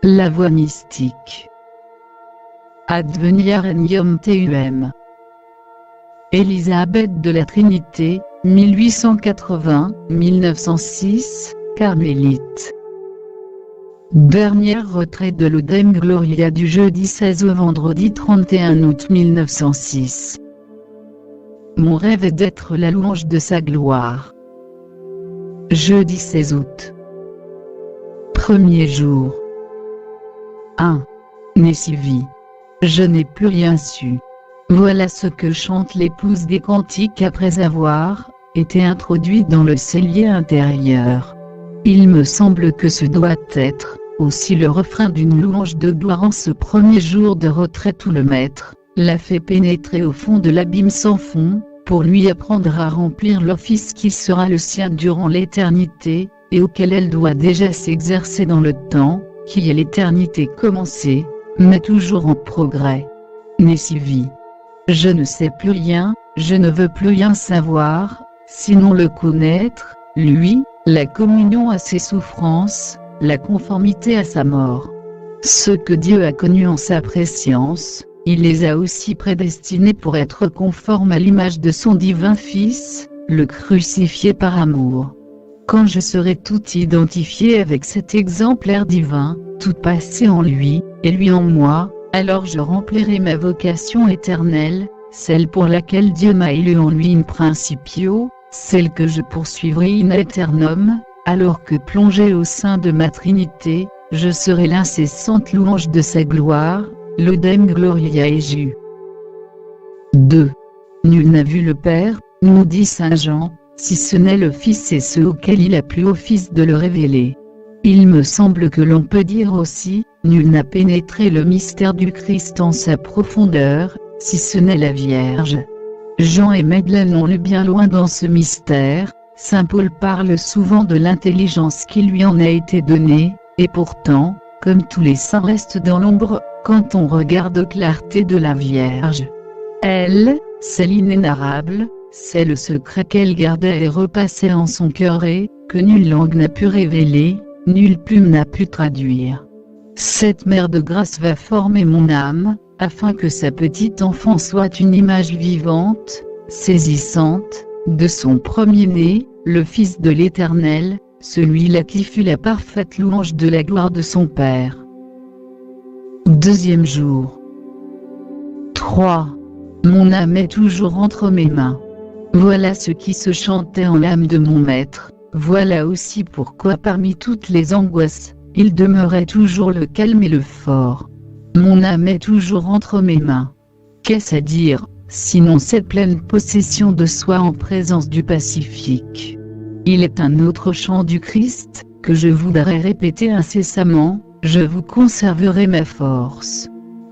La voie mystique. Advenia Regnum Tuum. Élisabeth de la Trinité, 1880-1906, carmélite. Dernière retraite de l'Audem Gloria du jeudi 16 au vendredi 31 août 1906. Mon rêve est d'être la louange de sa gloire. Jeudi 16 août. Premier jour. 1. Nessivi. Je n'ai plus rien su. Voilà ce que chante l'épouse des cantiques après avoir été introduite dans le cellier intérieur. Il me semble que ce doit être aussi le refrain d'une louange de gloire en ce premier jour de retraite où le maître l'a fait pénétrer au fond de l'abîme sans fond, pour lui apprendre à remplir l'office qui sera le sien durant l'éternité, et auquel elle doit déjà s'exercer dans le temps, qui est l'éternité commencée, mais toujours en progrès. Nessivi. Je ne sais plus rien, je ne veux plus rien savoir, sinon le connaître, lui, la communion à ses souffrances, la conformité à sa mort. Ce que Dieu a connu en sa préscience, il les a aussi prédestinés pour être conformes à l'image de son divin Fils, le crucifié par amour. Quand je serai tout identifié avec cet exemplaire divin, tout passé en lui, et lui en moi, alors je remplirai ma vocation éternelle, celle pour laquelle Dieu m'a élu en lui in principio, celle que je poursuivrai in aeternum, alors que plongé au sein de ma Trinité, je serai l'incessante louange de sa gloire, l'Audem Gloria Jesu. 2. Nul n'a vu le Père, nous dit Saint Jean, si ce n'est le Fils et ceux auxquels il a plu au Fils de le révéler. Il me semble que l'on peut dire aussi, nul n'a pénétré le mystère du Christ en sa profondeur, si ce n'est la Vierge. Jean et Madeleine ont lu bien loin dans ce mystère, Saint Paul parle souvent de l'intelligence qui lui en a été donnée, et pourtant, comme tous les saints restent dans l'ombre, quand on regarde aux clartés de la Vierge. Elle, c'est l'inénarrable, c'est le secret qu'elle gardait et repassait en son cœur et, que nulle langue n'a pu révéler, nulle plume n'a pu traduire. Cette mère de grâce va former mon âme, afin que sa petite enfant soit une image vivante, saisissante, de son premier-né, le Fils de l'Éternel, celui-là qui fut la parfaite louange de la gloire de son Père. Deuxième jour. 3. Mon âme est toujours entre mes mains. Voilà ce qui se chantait en l'âme de mon maître, voilà aussi pourquoi parmi toutes les angoisses, il demeurait toujours le calme et le fort. Mon âme est toujours entre mes mains. Qu'est-ce à dire, sinon cette pleine possession de soi en présence du Pacifique? Il est un autre chant du Christ, que je voudrais répéter incessamment, je vous conserverai ma force.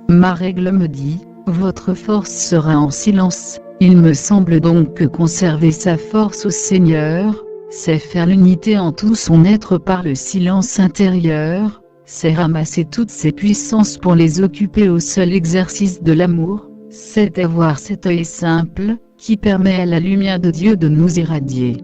Ma règle me dit, votre force sera en silence. Il me semble donc que conserver sa force au Seigneur, c'est faire l'unité en tout son être par le silence intérieur, c'est ramasser toutes ses puissances pour les occuper au seul exercice de l'amour, c'est avoir cet œil simple, qui permet à la lumière de Dieu de nous irradier.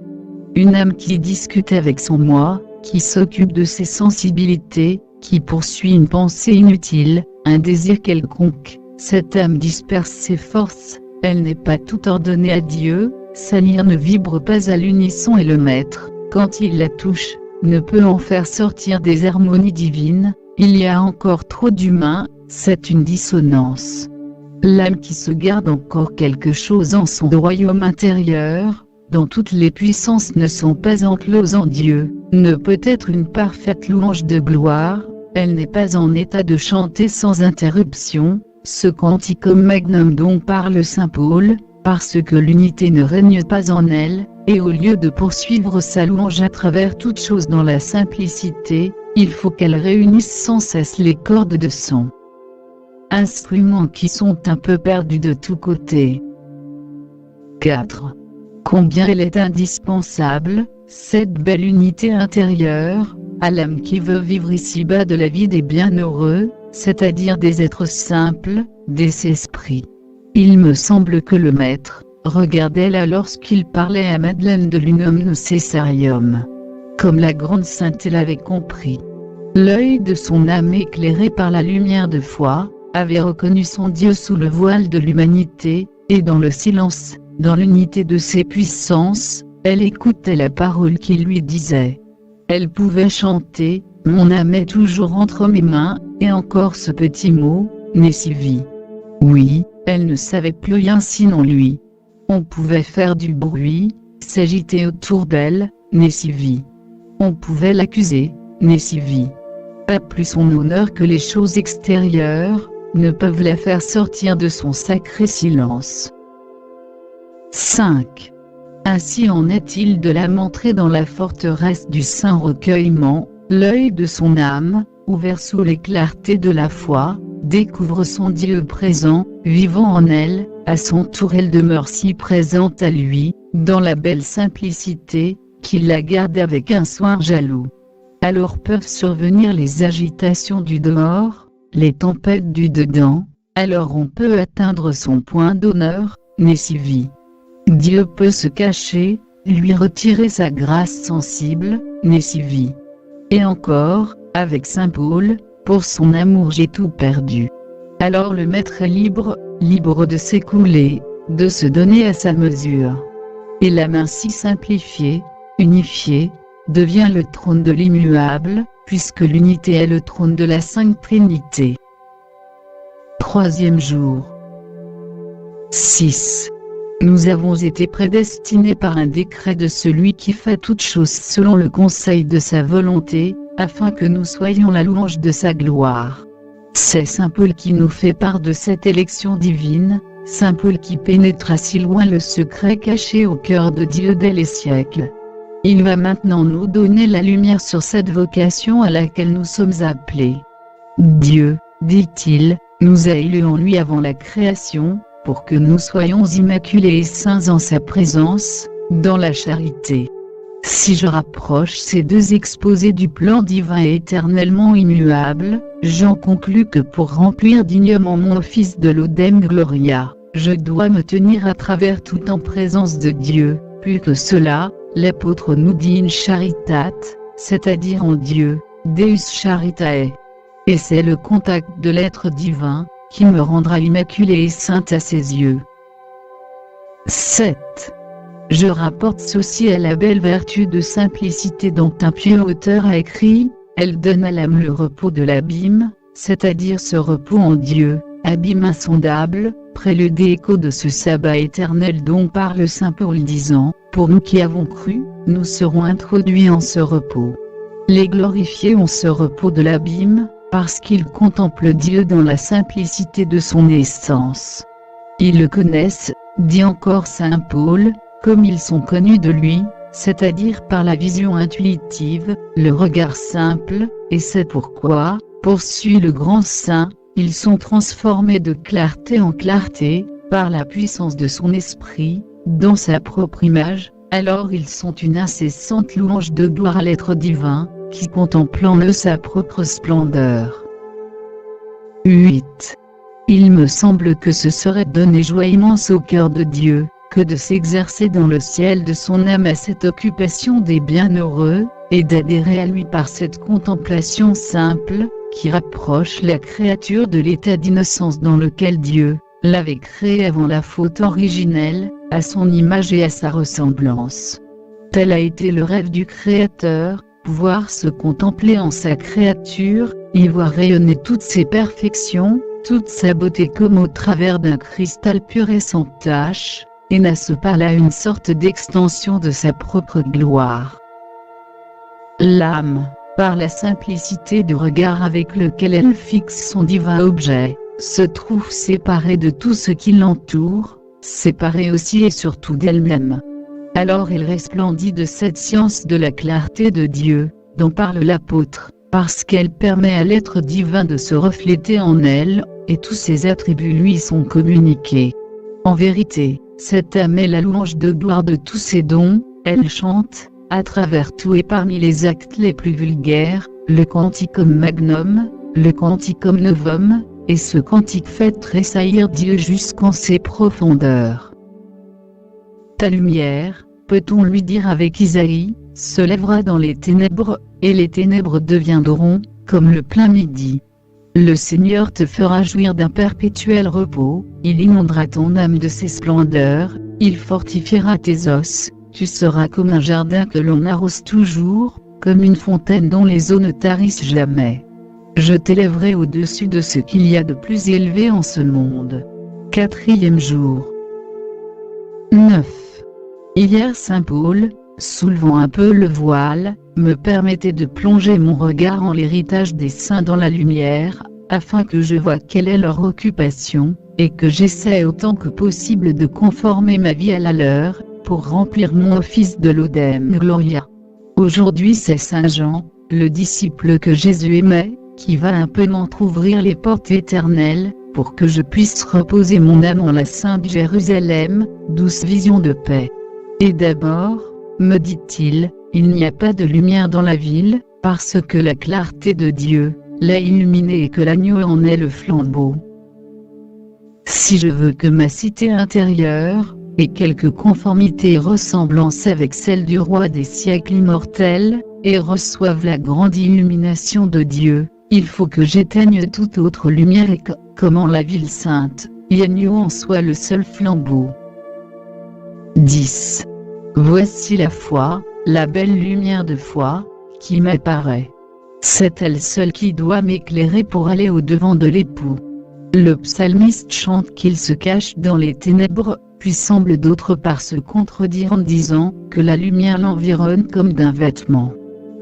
Une âme qui discute avec son moi, qui s'occupe de ses sensibilités, qui poursuit une pensée inutile, un désir quelconque, cette âme disperse ses forces, elle n'est pas tout ordonnée à Dieu, sa lyre ne vibre pas à l'unisson et le maître, quand il la touche, ne peut en faire sortir des harmonies divines, il y a encore trop d'humains, c'est une dissonance. L'âme qui se garde encore quelque chose en son royaume intérieur, dont toutes les puissances ne sont pas encloses en Dieu, ne peut être une parfaite louange de gloire, elle n'est pas en état de chanter sans interruption, ce canticum magnum dont parle Saint Paul, parce que l'unité ne règne pas en elle, et au lieu de poursuivre sa louange à travers toutes choses dans la simplicité, il faut qu'elle réunisse sans cesse les cordes de son instruments qui sont un peu perdus de tous côtés. 4. Combien elle est indispensable, cette belle unité intérieure, à l'âme qui veut vivre ici-bas de la vie des bienheureux, c'est-à-dire des êtres simples, des esprits. Il me semble que le maître regardait là lorsqu'il parlait à Madeleine de l'unum necessarium. Comme la grande sainte l'avait compris. L'œil de son âme éclairé par la lumière de foi, avait reconnu son Dieu sous le voile de l'humanité, et dans le silence, dans l'unité de ses puissances, elle écoutait la parole qui lui disait. Elle pouvait chanter, « Mon âme est toujours entre mes mains », et encore ce petit mot, « Nessivi ». Oui, elle ne savait plus rien sinon lui. On pouvait faire du bruit, s'agiter autour d'elle, Nessivi. On pouvait l'accuser, Nessivi. Pas plus son honneur que les choses extérieures ne peuvent la faire sortir de son sacré silence. 5. Ainsi en est-il de l'âme entrée dans la forteresse du saint recueillement, l'œil de son âme, ouvert sous les clartés de la foi, découvre son Dieu présent, vivant en elle, à son tour elle demeure si présente à lui, dans la belle simplicité, qu'il la garde avec un soin jaloux. Alors peuvent survenir les agitations du dehors, les tempêtes du dedans, alors on peut atteindre son point d'honneur, Nessivi. Dieu peut se cacher, lui retirer sa grâce sensible, Nessivi. Et encore, avec saint Paul, pour son amour j'ai tout perdu. Alors le maître est libre, libre de s'écouler, de se donner à sa mesure. Et l'âme ainsi simplifiée, unifiée, devient le trône de l'immuable, puisque l'unité est le trône de la Sainte Trinité. 3e jour. 6. Nous avons été prédestinés par un décret de celui qui fait toutes choses selon le conseil de sa volonté, afin que nous soyons la louange de sa gloire. C'est saint Paul qui nous fait part de cette élection divine, saint Paul qui pénétra si loin le secret caché au cœur de Dieu dès les siècles. Il va maintenant nous donner la lumière sur cette vocation à laquelle nous sommes appelés. Dieu, dit-il, nous a élus en lui avant la création, pour que nous soyons immaculés et saints en sa présence, dans la charité. Si je rapproche ces deux exposés du plan divin et éternellement immuable, j'en conclus que pour remplir dignement mon office de Laudem Gloria, je dois me tenir à travers tout en présence de Dieu, plus que cela, l'apôtre nous dit in charitate, c'est-à-dire en Dieu, Deus charitae. Et c'est le contact de l'être divin, qui me rendra immaculée et sainte à ses yeux. 7. Je rapporte ceci à la belle vertu de simplicité dont un pieux auteur a écrit, elle donne à l'âme le repos de l'abîme, c'est-à-dire ce repos en Dieu, abîme insondable, prélude et écho de ce sabbat éternel dont parle saint Paul disant, pour nous qui avons cru, nous serons introduits en ce repos. Les glorifiés ont ce repos de l'abîme, parce qu'ils contemplent Dieu dans la simplicité de son essence. Ils le connaissent, dit encore saint Paul, comme ils sont connus de lui, c'est-à-dire par la vision intuitive, le regard simple, et c'est pourquoi, poursuit le grand saint, ils sont transformés de clarté en clarté, par la puissance de son esprit, dans sa propre image, alors ils sont une incessante louange de gloire à l'être divin, qui contemple en eux sa propre splendeur. 8. Il me semble que ce serait donner joie immense au cœur de Dieu, que de s'exercer dans le ciel de son âme à cette occupation des bienheureux, et d'adhérer à lui par cette contemplation simple, qui rapproche la créature de l'état d'innocence dans lequel Dieu l'avait créée avant la faute originelle, à son image et à sa ressemblance. Tel a été le rêve du Créateur, pouvoir se contempler en sa créature, y voir rayonner toutes ses perfections, toute sa beauté comme au travers d'un cristal pur et sans tache, et n'a-ce pas là une sorte d'extension de sa propre gloire. L'âme, par la simplicité du regard avec lequel elle fixe son divin objet, se trouve séparée de tout ce qui l'entoure, séparée aussi et surtout d'elle-même. Alors elle resplendit de cette science de la clarté de Dieu, dont parle l'apôtre, parce qu'elle permet à l'être divin de se refléter en elle, et tous ses attributs lui sont communiqués. En vérité, cette âme est la louange de gloire de tous ses dons, elle chante, à travers tout et parmi les actes les plus vulgaires, le canticum magnum, le canticum novum, et ce cantique fait tressaillir Dieu jusqu'en ses profondeurs. Ta lumière, peut-on lui dire avec Isaïe, se lèvera dans les ténèbres, et les ténèbres deviendront comme le plein midi. Le Seigneur te fera jouir d'un perpétuel repos, il inondera ton âme de ses splendeurs, il fortifiera tes os, tu seras comme un jardin que l'on arrose toujours, comme une fontaine dont les eaux ne tarissent jamais. Je t'élèverai au-dessus de ce qu'il y a de plus élevé en ce monde. 4e jour. 9. Hier Saint Paul, soulevant un peu le voile, me permettait de plonger mon regard en l'héritage des saints dans la lumière, afin que je voie quelle est leur occupation, et que j'essaie autant que possible de conformer ma vie à la leur, pour remplir mon office de Laudem Gloria. Aujourd'hui c'est Saint Jean, le disciple que Jésus aimait, qui va un peu m'entrouvrir les portes éternelles, pour que je puisse reposer mon âme en la Sainte Jérusalem, douce vision de paix. Et d'abord, me dit-il, il n'y a pas de lumière dans la ville, parce que la clarté de Dieu l'a illuminée et que l'agneau en est le flambeau. Si je veux que ma cité intérieure ait quelque conformité et ressemblance avec celle du roi des siècles immortels, et reçoive la grande illumination de Dieu, il faut que j'éteigne toute autre lumière et que, comme en la ville sainte, l'agneau en soit le seul flambeau. 10. Voici la foi, la belle lumière de foi, qui m'apparaît. C'est elle seule qui doit m'éclairer pour aller au-devant de l'époux. Le psalmiste chante qu'il se cache dans les ténèbres, puis semble d'autre part se contredire en disant que la lumière l'environne comme d'un vêtement.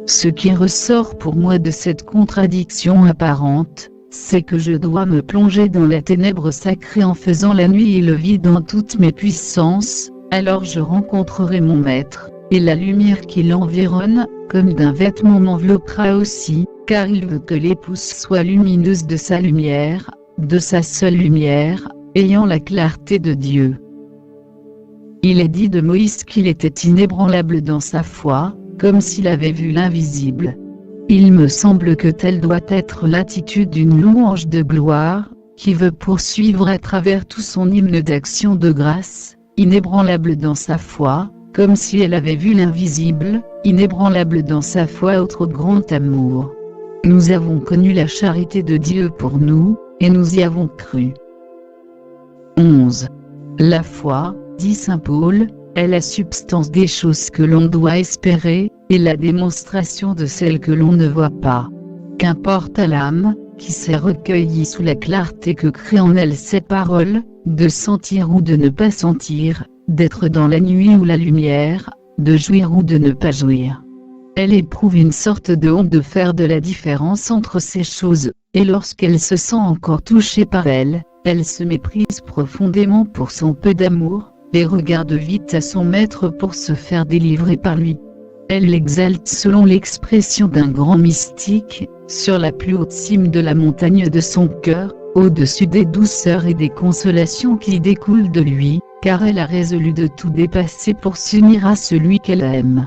Ce qui ressort pour moi de cette contradiction apparente, c'est que je dois me plonger dans la ténèbre sacrée en faisant la nuit et le vide dans toutes mes puissances, alors je rencontrerai mon Maître, et la lumière qui l'environne, comme d'un vêtement m'enveloppera aussi, car il veut que l'épouse soit lumineuse de sa lumière, de sa seule lumière, ayant la clarté de Dieu. Il est dit de Moïse qu'il était inébranlable dans sa foi, comme s'il avait vu l'invisible. Il me semble que telle doit être l'attitude d'une louange de gloire, qui veut poursuivre à travers tout son hymne d'action de grâce, inébranlable dans sa foi, comme si elle avait vu l'invisible, inébranlable dans sa foi au trop grand amour. Nous avons connu la charité de Dieu pour nous, et nous y avons cru. 11. La foi, dit saint Paul, est la substance des choses que l'on doit espérer, et la démonstration de celles que l'on ne voit pas. Qu'importe à l'âme, qui s'est recueillie sous la clarté que créent en elle ces paroles, de sentir ou de ne pas sentir, d'être dans la nuit ou la lumière, de jouir ou de ne pas jouir. Elle éprouve une sorte de honte de faire de la différence entre ces choses, et lorsqu'elle se sent encore touchée par elles, elle se méprise profondément pour son peu d'amour, et regarde vite à son maître pour se faire délivrer par lui. Elle l'exalte selon l'expression d'un grand mystique, sur la plus haute cime de la montagne de son cœur, au-dessus des douceurs et des consolations qui découlent de lui, car elle a résolu de tout dépasser pour s'unir à celui qu'elle aime.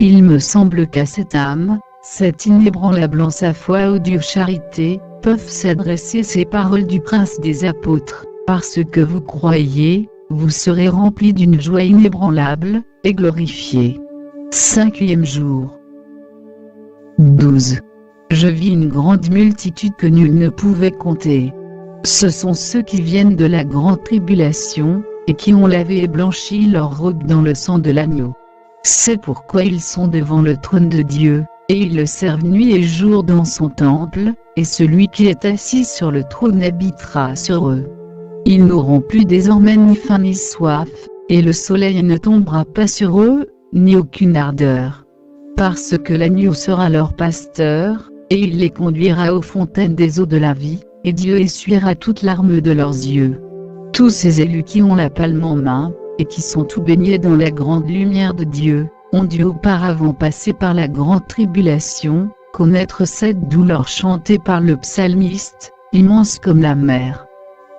Il me semble qu'à cette âme, cette inébranlable en sa foi ou Dieu charité, peuvent s'adresser ces paroles du prince des apôtres, parce que vous croyez, vous serez remplis d'une joie inébranlable, et glorifiés. 5e jour. 12. Je vis une grande multitude que nul ne pouvait compter. Ce sont ceux qui viennent de la grande tribulation, et qui ont lavé et blanchi leurs robes dans le sang de l'agneau. C'est pourquoi ils sont devant le trône de Dieu, et ils le servent nuit et jour dans son temple, et celui qui est assis sur le trône habitera sur eux. Ils n'auront plus désormais ni faim ni soif, et le soleil ne tombera pas sur eux, ni aucune ardeur. Parce que l'agneau sera leur pasteur, et il les conduira aux fontaines des eaux de la vie, et Dieu essuiera toute larme de leurs yeux. Tous ces élus qui ont la palme en main, et qui sont tout baignés dans la grande lumière de Dieu, ont dû auparavant passer par la grande tribulation, connaître cette douleur chantée par le psalmiste, immense comme la mer.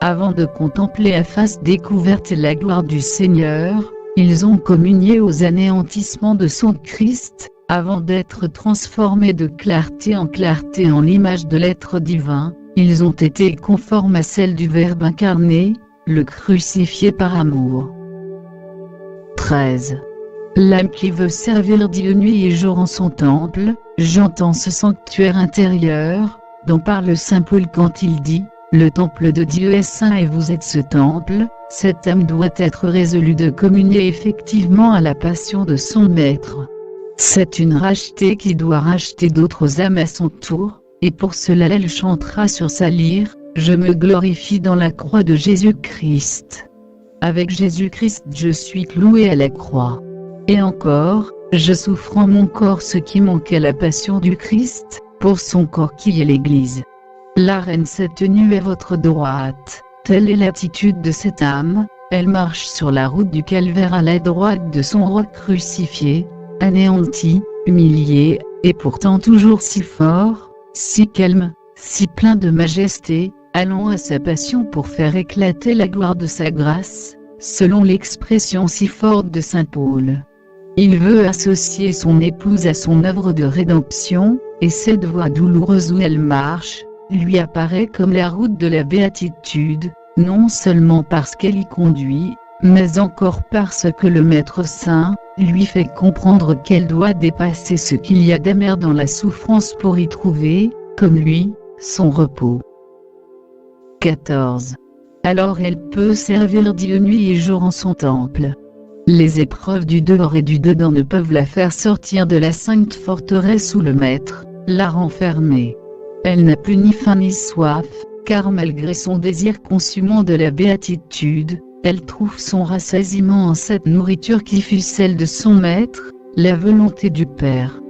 Avant de contempler à face découverte la gloire du Seigneur, ils ont communié aux anéantissements de son Christ, avant d'être transformés de clarté en l'image de l'être divin, ils ont été conformes à celle du Verbe incarné, le crucifié par amour. 13. L'âme qui veut servir Dieu nuit et jour en son temple, j'entends ce sanctuaire intérieur, dont parle saint Paul quand il dit « Le temple de Dieu est saint et vous êtes ce temple », cette âme doit être résolue de communier effectivement à la passion de son maître. C'est une rachetée qui doit racheter d'autres âmes à son tour, et pour cela elle chantera sur sa lyre « Je me glorifie dans la croix de Jésus-Christ. Avec Jésus-Christ je suis cloué à la croix. Et encore, je souffre en mon corps ce qui manque à la passion du Christ, pour son corps qui est l'Église. La reine s'est tenue à votre droite, telle est l'attitude de cette âme, elle marche sur la route du calvaire à la droite de son roi crucifié, anéanti, humilié, et pourtant toujours si fort, si calme, si plein de majesté, allant à sa passion pour faire éclater la gloire de sa grâce, selon l'expression si forte de saint Paul. Il veut associer son épouse à son œuvre de rédemption, et cette voie douloureuse où elle marche, lui apparaît comme la route de la béatitude, non seulement parce qu'elle y conduit, mais encore parce que le Maître Saint lui fait comprendre qu'elle doit dépasser ce qu'il y a d'amer dans la souffrance pour y trouver, comme lui, son repos. 14. Alors elle peut servir Dieu nuit et jour en son temple. Les épreuves du dehors et du dedans ne peuvent la faire sortir de la sainte forteresse où le Maître l'a renfermée. Elle n'a plus ni faim ni soif, car malgré son désir consumant de la béatitude, elle trouve son rassasiement en cette nourriture qui fut celle de son Maître, la volonté du Père.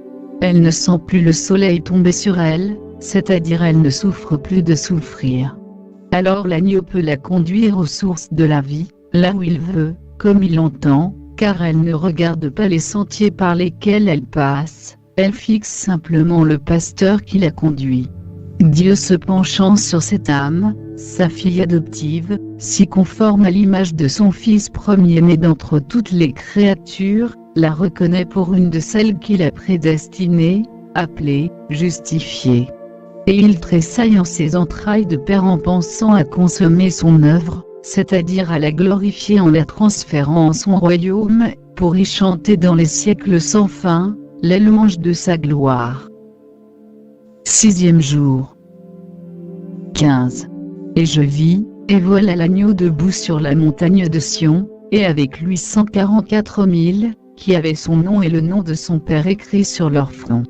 Elle ne sent plus le soleil tomber sur elle, c'est-à-dire elle ne souffre plus de souffrir. Alors l'agneau peut la conduire aux sources de la vie, là où il veut, comme il l'entend, car elle ne regarde pas les sentiers par lesquels elle passe, elle fixe simplement le pasteur qui la conduit. Dieu se penchant sur cette âme, sa fille adoptive, si conforme à l'image de son Fils premier-né d'entre toutes les créatures, la reconnaît pour une de celles qu'il a prédestinées, appelée, justifiée. Et il tressaille en ses entrailles de père en pensant à consommer son œuvre, c'est-à-dire à la glorifier en la transférant en son royaume, pour y chanter dans les siècles sans fin, la louange de sa gloire. 6e jour. 15. Et je vis, et voilà l'agneau debout sur la montagne de Sion, et avec lui 144 000, qui avaient son nom et le nom de son Père écrit sur leur front.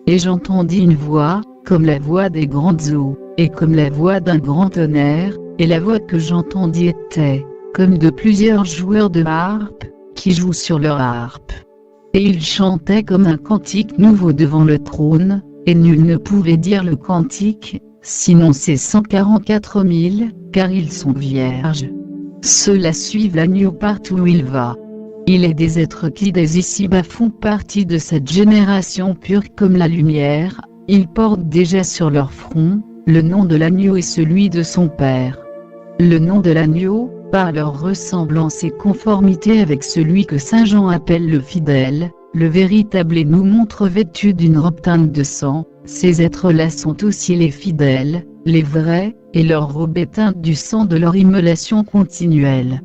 Et j'entendis une voix, comme la voix des grandes eaux, et comme la voix d'un grand tonnerre, et la voix que j'entendis était, comme de plusieurs joueurs de harpe, qui jouent sur leur harpe. Et ils chantaient comme un cantique nouveau devant le trône, et nul ne pouvait dire le cantique, sinon ces 144 000, car ils sont vierges. Ceux-là suivent l'agneau partout où il va. Il est des êtres qui dès ici-bas font partie de cette génération pure comme la lumière, ils portent déjà sur leur front, le nom de l'agneau et celui de son Père. Le nom de l'agneau, par leur ressemblance et conformité avec celui que saint Jean appelle le fidèle, le véritable et nous montre vêtu d'une robe teinte de sang, ces êtres-là sont aussi les fidèles, les vrais, et leur robe est teinte du sang de leur immolation continuelle.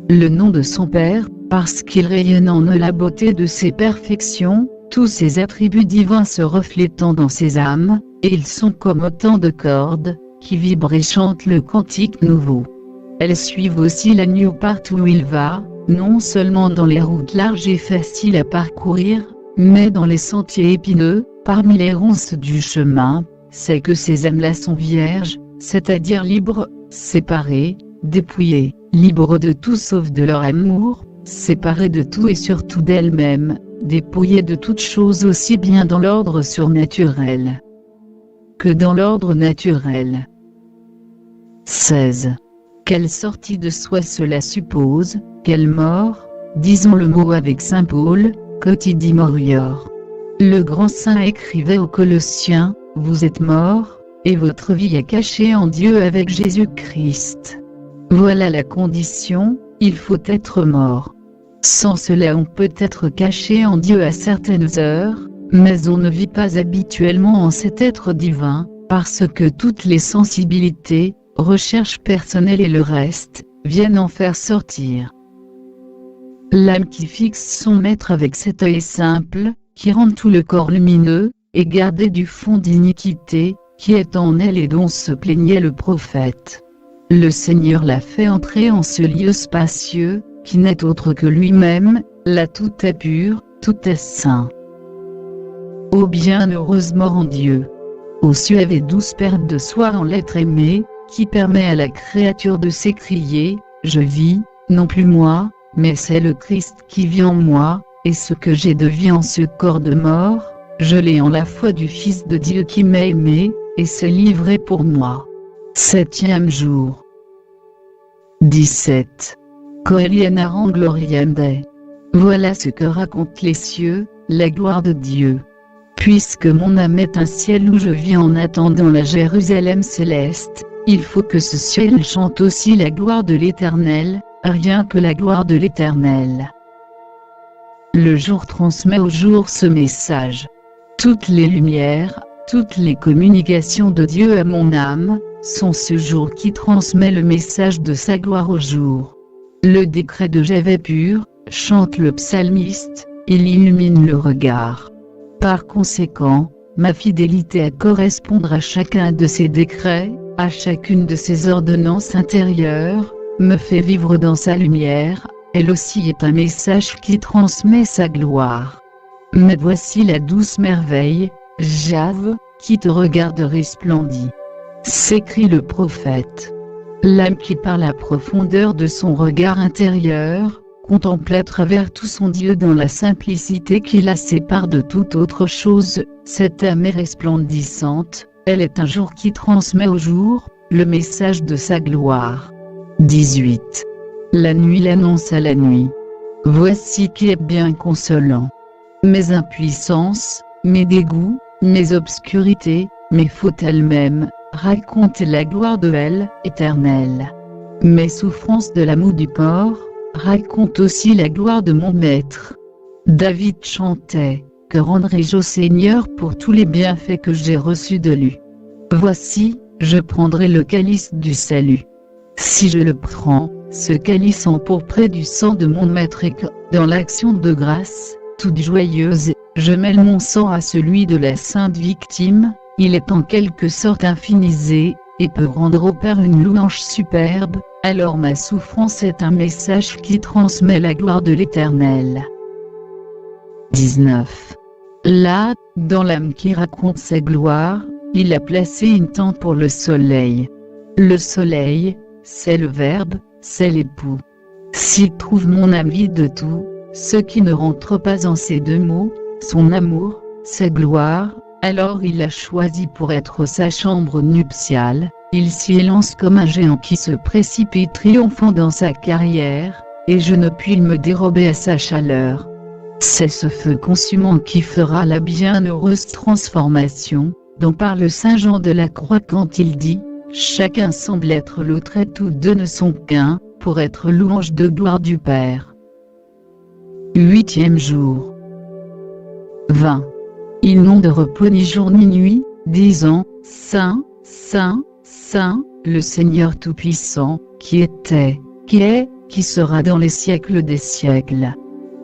Le nom de son Père, parce qu'il rayonne en eux la beauté de ses perfections, tous ses attributs divins se reflétant dans ses âmes, et ils sont comme autant de cordes, qui vibrent et chantent le cantique nouveau. Elles suivent aussi l'agneau partout où il va, non seulement dans les routes larges et faciles à parcourir, mais dans les sentiers épineux, parmi les ronces du chemin. C'est que ces âmes-là sont vierges, c'est-à-dire libres, séparées, dépouillées, libres de tout sauf de leur amour, séparées de tout et surtout d'elles-mêmes, dépouillées de toute chose aussi bien dans l'ordre surnaturel que dans l'ordre naturel. 16. Quelle sortie de soi cela suppose, quelle mort, disons le mot avec saint Paul, quotidi morior. Le grand saint écrivait aux Colossiens, vous êtes morts, et votre vie est cachée en Dieu avec Jésus-Christ. Voilà la condition, il faut être mort. Sans cela on peut être caché en Dieu à certaines heures, mais on ne vit pas habituellement en cet être divin, parce que toutes les sensibilités, recherches personnelles et le reste, viennent en faire sortir. L'âme qui fixe son maître avec cet œil simple, qui rend tout le corps lumineux, et gardé du fond d'iniquité, qui est en elle et dont se plaignait le prophète. Le Seigneur l'a fait entrer en ce lieu spacieux, qui n'est autre que lui-même, là tout est pur, tout est saint. Ô bienheureuse mort en Dieu! Ô suave et douce perte de soi en l'être aimé, qui permet à la créature de s'écrier « Je vis, non plus moi, mais c'est le Christ qui vit en moi, et ce que j'ai de vie en ce corps de mort, je l'ai en la foi du Fils de Dieu qui m'a aimé, et s'est livré pour moi. » 7e jour. 17. Coelienarant gloriam Dei. Voilà ce que racontent les cieux, la gloire de Dieu. Puisque mon âme est un ciel où je vis en attendant la Jérusalem céleste, il faut que ce ciel chante aussi la gloire de l'Éternel, rien que la gloire de l'Éternel. Le jour transmet au jour ce message. Toutes les lumières, toutes les communications de Dieu à mon âme, sont ce jour qui transmet le message de sa gloire au jour. Le décret de Javé pur, chante le psalmiste, il illumine le regard. Par conséquent, ma fidélité à correspondre à chacun de ses décrets, à chacune de ses ordonnances intérieures, me fait vivre dans sa lumière, elle aussi est un message qui transmet sa gloire. Mais voici la douce merveille, Jahve, qui te regarde resplendit. S'écrie le prophète. L'âme qui par la profondeur de son regard intérieur, contemple à travers tout son Dieu dans la simplicité qui la sépare de toute autre chose, cette âme est resplendissante, elle est un jour qui transmet au jour, le message de sa gloire. 18. La nuit l'annonce à la nuit. Voici qui est bien consolant. Mes impuissances, mes dégoûts, mes obscurités, mes fautes elles-mêmes, racontent la gloire de elle, éternelle. Mes souffrances de la moue du corps, raconte aussi la gloire de mon maître. David chantait, « Que rendrai-je au Seigneur pour tous les bienfaits que j'ai reçus de lui? Voici, je prendrai le calice du salut. Si je le prends, ce calice empourpré du sang de mon maître et que, dans l'action de grâce, toute joyeuse, je mêle mon sang à celui de la sainte victime, il est en quelque sorte infinisé, et peut rendre au Père une louange superbe, alors ma souffrance est un message qui transmet la gloire de l'Éternel. 19. Là, dans l'âme qui raconte sa gloire, il a placé une tente pour le soleil. Le soleil, c'est le Verbe, c'est l'époux. S'il trouve mon âme vide de tout, ce qui ne rentre pas en ces deux mots, son amour, sa gloire, alors il a choisi pour être sa chambre nuptiale, il s'y élance comme un géant qui se précipite triomphant dans sa carrière, et je ne puis me dérober à sa chaleur. C'est ce feu consumant qui fera la bienheureuse transformation, dont parle saint Jean de la Croix quand il dit « Chacun semble être l'autre et tous deux ne sont qu'un, pour être louange de gloire du Père. » 8e jour. 20. Ils n'ont de repos ni jour ni nuit, disant « Saint, Saint, Saint, le Seigneur Tout-Puissant, qui était, qui est, qui sera dans les siècles des siècles. »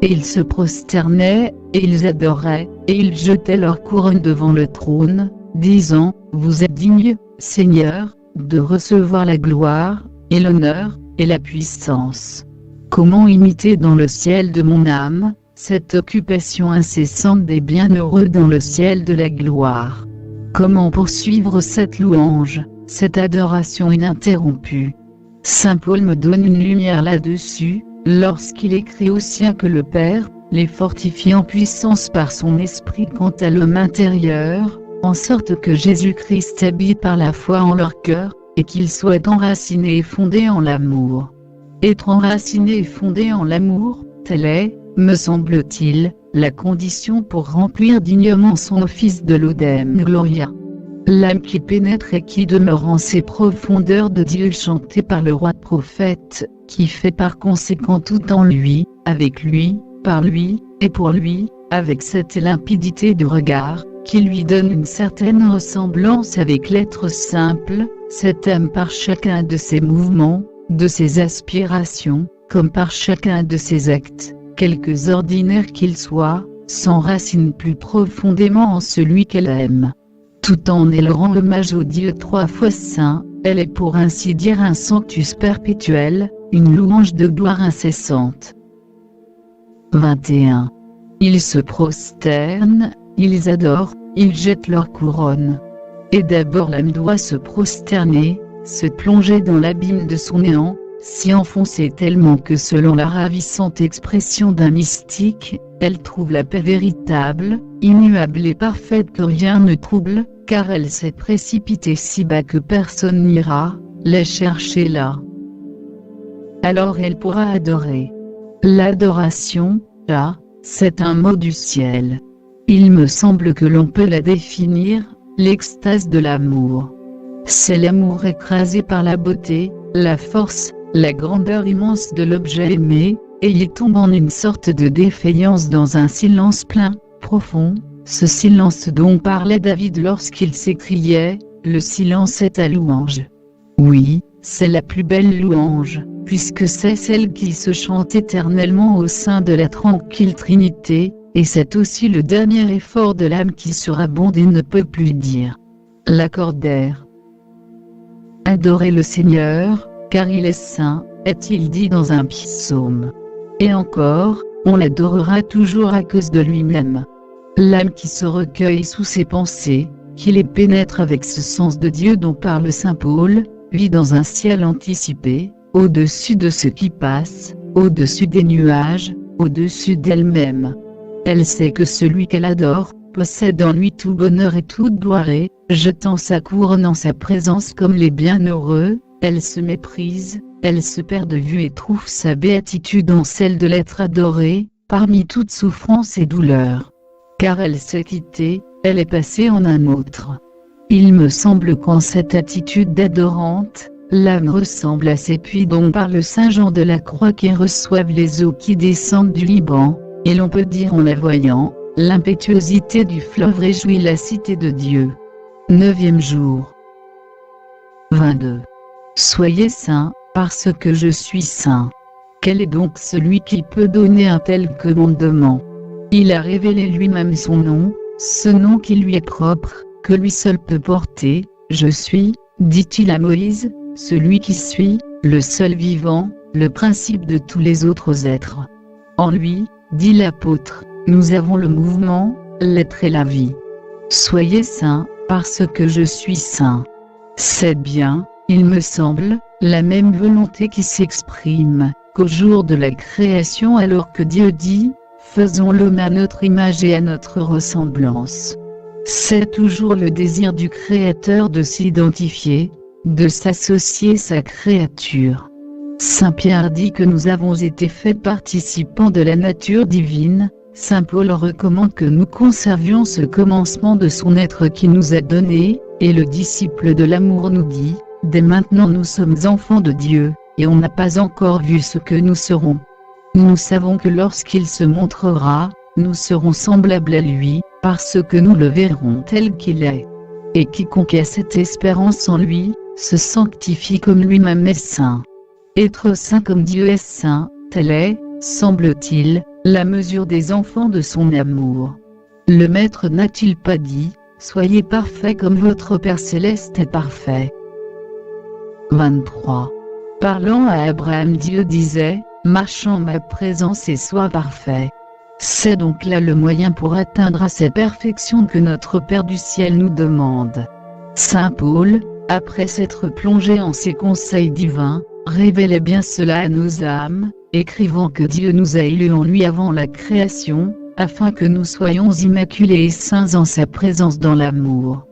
Et ils se prosternaient, et ils adoraient, et ils jetaient leur couronne devant le trône, disant « Vous êtes digne, Seigneur, de recevoir la gloire, et l'honneur, et la puissance. » Comment imiter dans le ciel de mon âme, cette occupation incessante des bienheureux dans le ciel de la gloire? Comment poursuivre cette louange, cette adoration ininterrompue? Saint Paul me donne une lumière là-dessus, lorsqu'il écrit aux siens que le Père les fortifie en puissance par son esprit quant à l'homme intérieur, en sorte que Jésus-Christ habite par la foi en leur cœur, et qu'ils soient enracinés et fondés en l'amour. Être enraciné et fondé en l'amour, telle est, me semble-t-il, la condition pour remplir dignement son office de Laudem Gloria. L'âme qui pénètre et qui demeure en ces profondeurs de Dieu chantée par le roi prophète, qui fait par conséquent tout en lui, avec lui, par lui, et pour lui, avec cette limpidité de regard, qui lui donne une certaine ressemblance avec l'être simple, cette âme par chacun de ses mouvements, de ses aspirations, comme par chacun de ses actes, quelque ordinaire qu'il soit, s'enracine plus profondément en celui qu'elle aime. Tout en elle rend hommage au Dieu trois fois saint, elle est pour ainsi dire un sanctus perpétuel, une louange de gloire incessante. 21. Ils se prosternent, ils adorent, ils jettent leur couronne. Et d'abord l'âme doit se prosterner, se plonger dans l'abîme de son néant, s'y enfoncer tellement que selon la ravissante expression d'un mystique, elle trouve la paix véritable, immuable et parfaite que rien ne trouble, car elle s'est précipitée si bas que personne n'ira la chercher là. Alors elle pourra adorer. L'adoration, là, c'est un mot du ciel. Il me semble que l'on peut la définir, l'extase de l'amour. C'est l'amour écrasé par la beauté, la force, la grandeur immense de l'objet aimé, et il tombe en une sorte de défaillance dans un silence plein, profond, ce silence dont parlait David lorsqu'il s'écriait « Le silence est ta louange ». Oui, c'est la plus belle louange, puisque c'est celle qui se chante éternellement au sein de la tranquille Trinité, et c'est aussi le dernier effort de l'âme qui surabonde et ne peut plus dire. L'accordaire. Adorez le Seigneur, car il est saint, est-il dit dans un psaume. Et encore, on l'adorera toujours à cause de lui-même. L'âme qui se recueille sous ses pensées, qui les pénètre avec ce sens de Dieu dont parle saint Paul, vit dans un ciel anticipé, au-dessus de ce qui passe, au-dessus des nuages, au-dessus d'elle-même. Elle sait que celui qu'elle adore, possède en lui tout bonheur et toute gloire et, jetant sa couronne en sa présence comme les bienheureux, elle se méprise, elle se perd de vue et trouve sa béatitude en celle de l'être adoré, parmi toute souffrance et douleur. Car elle s'est quittée, elle est passée en un autre. Il me semble qu'en cette attitude d'adorante, l'âme ressemble à ces puits dont parle saint Jean de la Croix qui reçoivent les eaux qui descendent du Liban, et l'on peut dire en la voyant, l'impétuosité du fleuve réjouit la cité de Dieu. 9e jour. 22. Soyez saints, parce que je suis saint. Quel est donc celui qui peut donner un tel commandement? Il a révélé lui-même son nom, ce nom qui lui est propre, que lui seul peut porter. Je suis, dit-il à Moïse, celui qui suis, le seul vivant, le principe de tous les autres êtres. En lui, dit l'apôtre, nous avons le mouvement, l'être et la vie. Soyez saints, parce que je suis saint. C'est bien, il me semble, la même volonté qui s'exprime, qu'au jour de la création alors que Dieu dit, faisons l'homme à notre image et à notre ressemblance. C'est toujours le désir du Créateur de s'identifier, de s'associer sa créature. Saint Pierre dit que nous avons été faits participants de la nature divine. Saint Paul recommande que nous conservions ce commencement de son être qui nous a donné, et le disciple de l'amour nous dit, dès maintenant nous sommes enfants de Dieu, et on n'a pas encore vu ce que nous serons. Nous savons que lorsqu'il se montrera, nous serons semblables à lui, parce que nous le verrons tel qu'il est. Et quiconque a cette espérance en lui, se sanctifie comme lui-même est saint. Être saint comme Dieu est saint, telle est, semble-t-il, la mesure des enfants de son amour. Le Maître n'a-t-il pas dit, soyez parfaits comme votre Père céleste est parfait. 23. Parlant à Abraham, Dieu disait, marche en ma présence et sois parfait. C'est donc là le moyen pour atteindre à cette perfection que notre Père du ciel nous demande. Saint Paul, après s'être plongé en ses conseils divins, révélait bien cela à nos âmes, écrivant que Dieu nous a élus en lui avant la création, afin que nous soyons immaculés et saints en sa présence dans l'amour.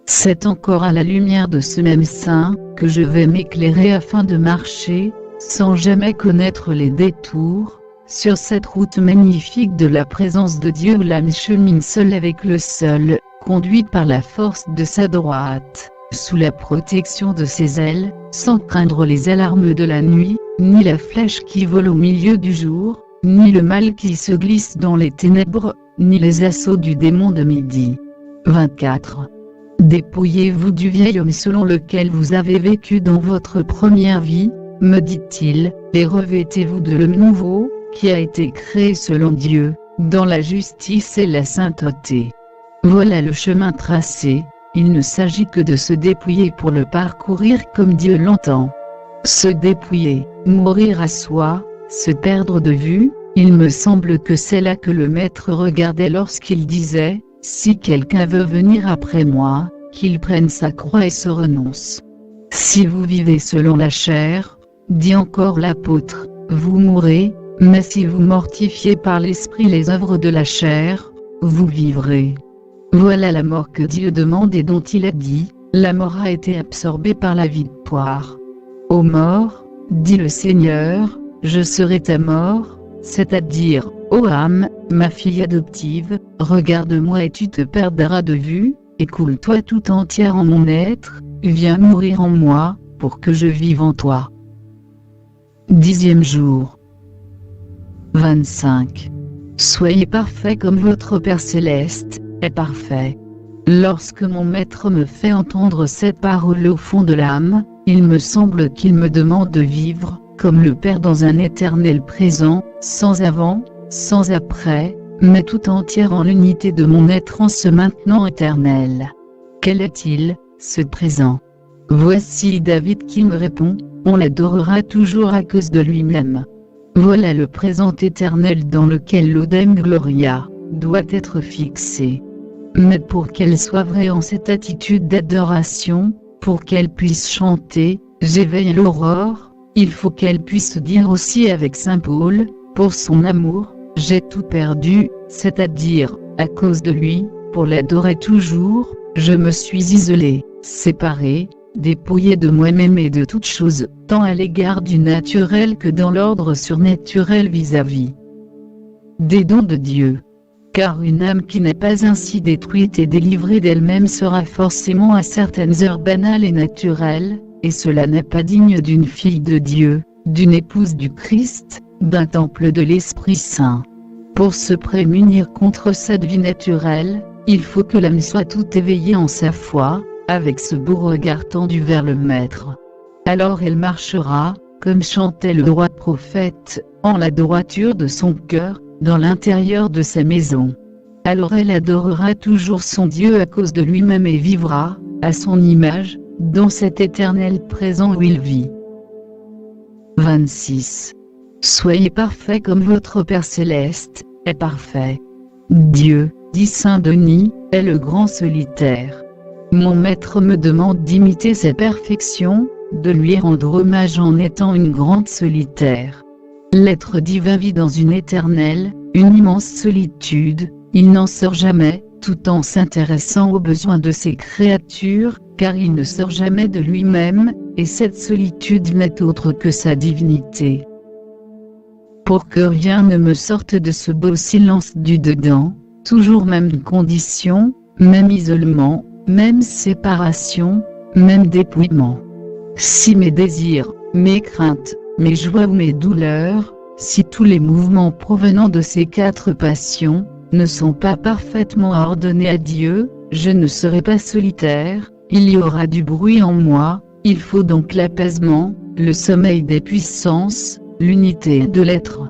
C'est encore à la lumière de ce même saint, que je vais m'éclairer afin de marcher, sans jamais connaître les détours, sur cette route magnifique de la présence de Dieu où l'âme chemine seule avec le seul, conduite par la force de sa droite, sous la protection de ses ailes, sans craindre les alarmes de la nuit, ni la flèche qui vole au milieu du jour, ni le mal qui se glisse dans les ténèbres, ni les assauts du démon de midi. 24. Dépouillez-vous du vieil homme selon lequel vous avez vécu dans votre première vie, me dit-il, et revêtez-vous de l'homme nouveau, qui a été créé selon Dieu, dans la justice et la sainteté. Voilà le chemin tracé, il ne s'agit que de se dépouiller pour le parcourir comme Dieu l'entend. Se dépouiller, mourir à soi, se perdre de vue, il me semble que c'est là que le Maître regardait lorsqu'il disait « Si quelqu'un veut venir après moi, qu'il prenne sa croix et se renonce. Si vous vivez selon la chair, dit encore l'apôtre, vous mourrez, mais si vous mortifiez par l'esprit les œuvres de la chair, vous vivrez. » Voilà la mort que Dieu demande et dont il a dit, la mort a été absorbée par la victoire. Ô mort, dit le Seigneur, je serai ta mort, c'est-à-dire, ô âme, ma fille adoptive, regarde-moi et tu te perdras de vue, écoule-toi tout entière en mon être, viens mourir en moi, pour que je vive en toi. 10e jour. 25. Soyez parfaits comme votre Père Céleste est parfait. Lorsque mon Maître me fait entendre cette parole au fond de l'âme, il me semble qu'il me demande de vivre, comme le Père dans un éternel présent, sans avant, sans après, mais tout entière en l'unité de mon être en ce maintenant éternel. Quel est-il, ce présent? Voici David qui me répond, on l'adorera toujours à cause de lui-même. Voilà le présent éternel dans lequel l'Odem Gloria doit être fixée. Mais pour qu'elle soit vraie en cette attitude d'adoration, pour qu'elle puisse chanter « J'éveille l'aurore », il faut qu'elle puisse dire aussi avec saint Paul, pour son amour, j'ai tout perdu, c'est-à-dire, à cause de lui, pour l'adorer toujours, je me suis isolé, séparé, dépouillé de moi-même et de toute chose, tant à l'égard du naturel que dans l'ordre surnaturel vis-à-vis des dons de Dieu. Car une âme qui n'est pas ainsi détruite et délivrée d'elle-même sera forcément à certaines heures banale et naturelle, et cela n'est pas digne d'une fille de Dieu, d'une épouse du Christ, d'un temple de l'Esprit Saint. Pour se prémunir contre cette vie naturelle, il faut que l'âme soit tout éveillée en sa foi, avec ce beau regard tendu vers le Maître. Alors elle marchera, comme chantait le roi prophète, en la droiture de son cœur, dans l'intérieur de sa maison. Alors elle adorera toujours son Dieu à cause de lui-même et vivra, à son image, dans cet éternel présent où il vit. 26. Soyez parfaits comme votre Père Céleste est parfait. Dieu, dit saint Denis, est le grand solitaire. Mon Maître me demande d'imiter sa perfection, de lui rendre hommage en étant une grande solitaire. L'être divin vit dans une éternelle, une immense solitude, il n'en sort jamais, tout en s'intéressant aux besoins de ses créatures, car il ne sort jamais de lui-même, et cette solitude n'est autre que sa divinité. Pour que rien ne me sorte de ce beau silence du dedans, toujours même condition, même isolement, même séparation, même dépouillement. Si mes désirs, mes craintes, mes joies ou mes douleurs, si tous les mouvements provenant de ces quatre passions, ne sont pas parfaitement ordonnés à Dieu, je ne serai pas solitaire, il y aura du bruit en moi, il faut donc l'apaisement, le sommeil des puissances, l'unité de l'être.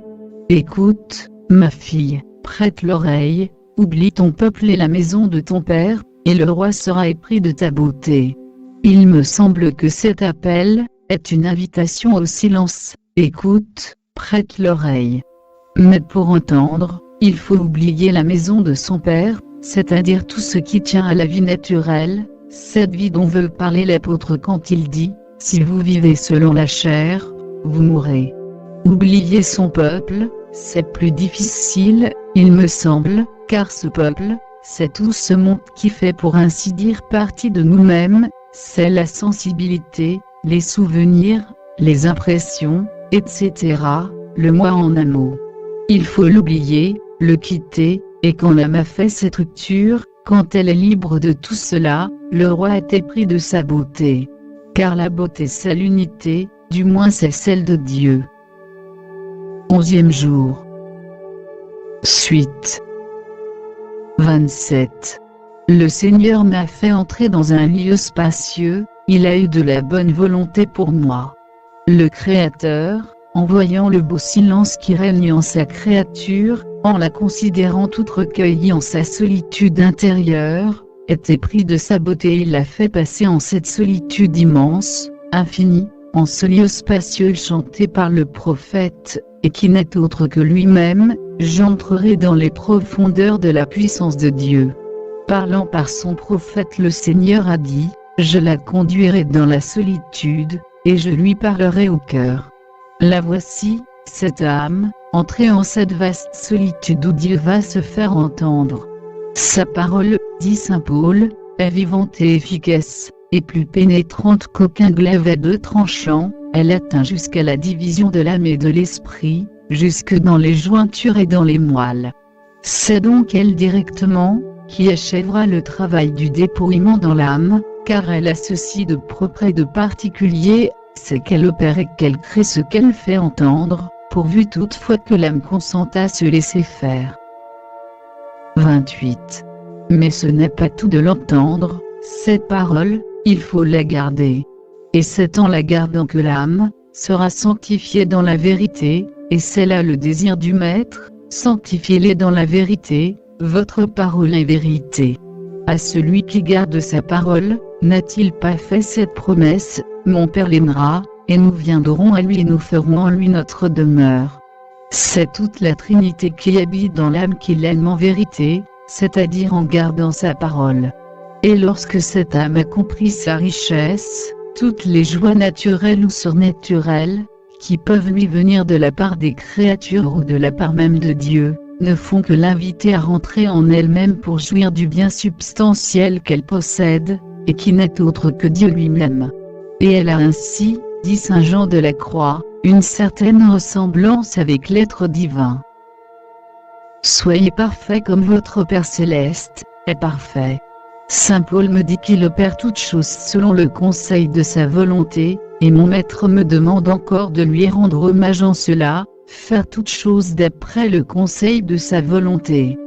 Écoute, ma fille, prête l'oreille, oublie ton peuple et la maison de ton père, et le roi sera épris de ta beauté. Il me semble que cet appel est une invitation au silence. Écoute, prête l'oreille. Mais pour entendre, il faut oublier la maison de son père, c'est-à-dire tout ce qui tient à la vie naturelle, cette vie dont veut parler l'apôtre quand il dit « Si vous vivez selon la chair, vous mourrez ». Oublier son peuple, c'est plus difficile, il me semble, car ce peuple, c'est tout ce monde qui fait pour ainsi dire partie de nous-mêmes, c'est la sensibilité, les souvenirs, les impressions, etc., le moi en un mot. Il faut l'oublier, le quitter, et quand l'âme a fait cette rupture, quand elle est libre de tout cela, le roi est épris de sa beauté. Car la beauté c'est l'unité, du moins c'est celle de Dieu. 11e jour. Suite. 27. Le Seigneur m'a fait entrer dans un lieu spacieux, il a eu de la bonne volonté pour moi. Le Créateur, en voyant le beau silence qui règne en sa créature, en la considérant toute recueillie en sa solitude intérieure, était pris de sa beauté. Il la fait passer en cette solitude immense, infinie, en ce lieu spacieux chanté par le prophète, et qui n'est autre que lui-même. J'entrerai dans les profondeurs de la puissance de Dieu. Parlant par son prophète, le Seigneur a dit, je la conduirai dans la solitude, et je lui parlerai au cœur. La voici, cette âme, entrée en cette vaste solitude où Dieu va se faire entendre. Sa parole, dit saint Paul, est vivante et efficace, et plus pénétrante qu'aucun glaive à deux tranchants. Elle atteint jusqu'à la division de l'âme et de l'esprit, jusque dans les jointures et dans les moelles. C'est donc elle directement, qui achèvera le travail du dépouillement dans l'âme, car elle a ceci de propre et de particulier, c'est qu'elle opère et qu'elle crée ce qu'elle fait entendre, pourvu toutefois que l'âme consente à se laisser faire. 28. Mais ce n'est pas tout de l'entendre, cette parole, il faut la garder. Et c'est en la gardant que l'âme sera sanctifiée dans la vérité, et c'est là le désir du Maître, sanctifiez-les dans la vérité, votre parole est vérité. À celui qui garde sa parole, n'a-t-il pas fait cette promesse, mon Père l'aimera, et nous viendrons à lui et nous ferons en lui notre demeure. C'est toute la Trinité qui habite dans l'âme qui l'aime en vérité, c'est-à-dire en gardant sa parole. Et lorsque cette âme a compris sa richesse, toutes les joies naturelles ou surnaturelles, qui peuvent lui venir de la part des créatures ou de la part même de Dieu, ne font que l'inviter à rentrer en elle-même pour jouir du bien substantiel qu'elle possède, et qui n'est autre que Dieu lui-même. Et elle a ainsi, dit saint Jean de la Croix, une certaine ressemblance avec l'être divin. Soyez parfaits comme votre Père céleste est parfait. Saint Paul me dit qu'il opère toutes choses selon le conseil de sa volonté, et mon Maître me demande encore de lui rendre hommage en cela, faire toutes choses d'après le conseil de sa volonté.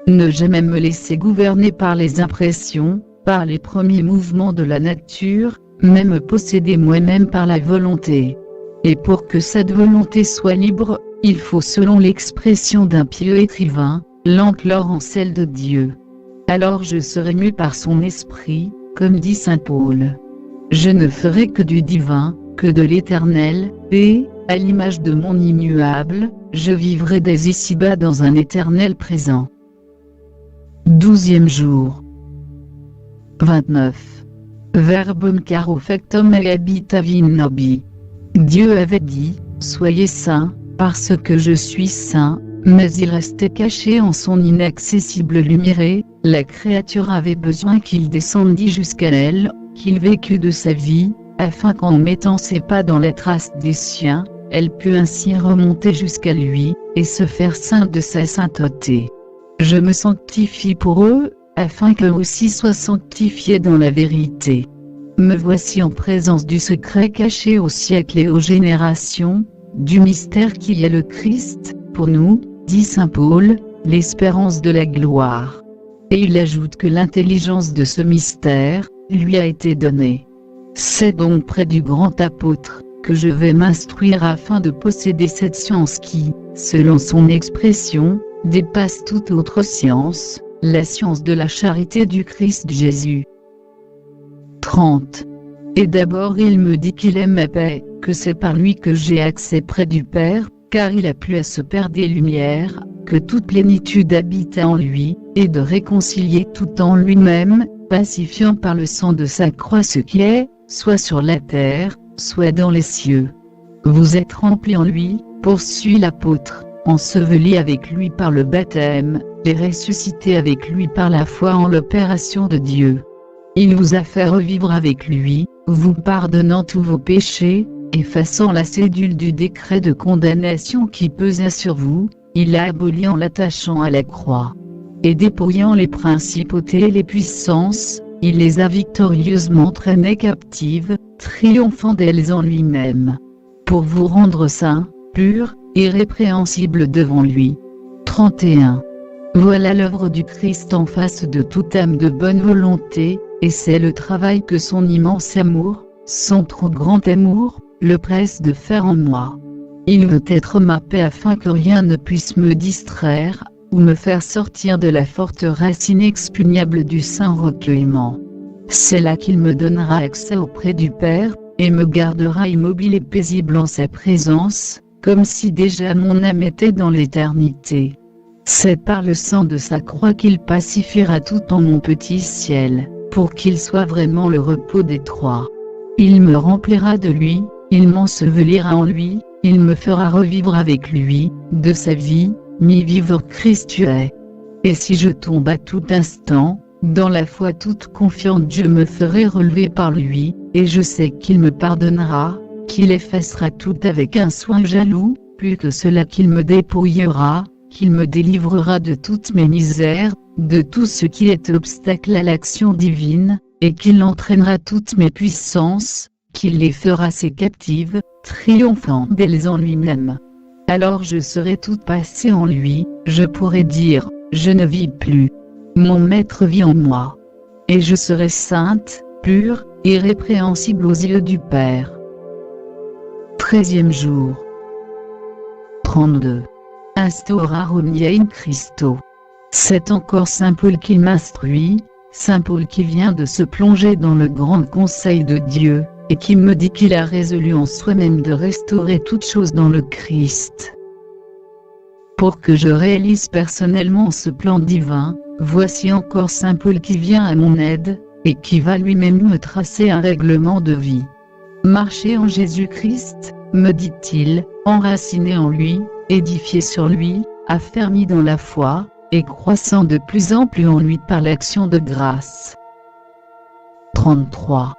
Ne jamais me laisser gouverner par les impressions, par les premiers mouvements de la nature, mais me posséder moi-même par la volonté. Et pour que cette volonté soit libre, il faut, selon l'expression d'un pieux écrivain, l'enclore en celle de Dieu. Alors je serai mu par son esprit, comme dit saint Paul. Je ne ferai que du divin, que de l'éternel, et, à l'image de mon immuable, je vivrai dès ici-bas dans un éternel présent. 12e jour. 29. Verbum caro factum habitavi in nobis. Dieu avait dit, soyez saints, parce que je suis saint, mais il restait caché en son inaccessible lumière et, la créature avait besoin qu'il descendît jusqu'à elle, qu'il vécût de sa vie, afin qu'en mettant ses pas dans les traces des siens, elle pût ainsi remonter jusqu'à lui, et se faire sainte de sa sainteté. Je me sanctifie pour eux, afin qu'eux aussi soient sanctifiés dans la vérité. Me voici en présence du secret caché aux siècles et aux générations, du mystère qui est le Christ, pour nous, dit saint Paul, l'espérance de la gloire. Et il ajoute que l'intelligence de ce mystère lui a été donnée. C'est donc près du grand apôtre que je vais m'instruire afin de posséder cette science qui, selon son expression, dépasse toute autre science, la science de la charité du Christ Jésus. 30. Et d'abord il me dit qu'il aime ma paix, que c'est par lui que j'ai accès près du Père, car il a plu à ce Père des Lumières, que toute plénitude habite en lui, et de réconcilier tout en lui-même, pacifiant par le sang de sa croix ce qui est, soit sur la terre, soit dans les cieux. Vous êtes remplis en lui, poursuit l'apôtre, ensevelis avec lui par le baptême, et ressuscités avec lui par la foi en l'opération de Dieu. Il vous a fait revivre avec lui, vous pardonnant tous vos péchés, effaçant la cédule du décret de condamnation qui pesait sur vous, il l'a aboli en l'attachant à la croix. Et dépouillant les principautés et les puissances, il les a victorieusement traînées captives, triomphant d'elles en lui-même. Pour vous rendre saints, purs, irrépréhensibles devant lui. 31. Voilà l'œuvre du Christ en face de toute âme de bonne volonté, et c'est le travail que son immense amour, son trop grand amour, le presse de faire en moi. Il veut être ma paix afin que rien ne puisse me distraire, ou me faire sortir de la forteresse inexpugnable du saint recueillement. C'est là qu'il me donnera accès auprès du Père, et me gardera immobile et paisible en sa présence, comme si déjà mon âme était dans l'éternité. C'est par le sang de sa croix qu'il pacifiera tout en mon petit ciel, pour qu'il soit vraiment le repos des trois. Il me remplira de lui, il m'ensevelira en lui, il me fera revivre avec lui, de sa vie, mi-vivre Christ tu es. Et si je tombe à tout instant, dans la foi toute confiante je me ferai relever par lui, et je sais qu'il me pardonnera, qu'il effacera tout avec un soin jaloux, plus que cela qu'il me dépouillera, qu'il me délivrera de toutes mes misères, de tout ce qui est obstacle à l'action divine, et qu'il entraînera toutes mes puissances, qu'il les fera ses captives, triomphant d'elles en lui-même. Alors je serai toute passée en lui, je pourrai dire, je ne vis plus. Mon Maître vit en moi. Et je serai sainte, pure, irrépréhensible aux yeux du Père. 13e jour. 32. Instaurarum in Christo. C'est encore saint Paul qui m'instruit, saint Paul qui vient de se plonger dans le grand conseil de Dieu, et qui me dit qu'il a résolu en soi-même de restaurer toutes choses dans le Christ. Pour que je réalise personnellement ce plan divin, voici encore saint Paul qui vient à mon aide, et qui va lui-même me tracer un règlement de vie. Marchez en Jésus-Christ, me dit-il, enraciné en lui, édifié sur lui, affermi dans la foi, et croissant de plus en plus en lui par l'action de grâce. 33.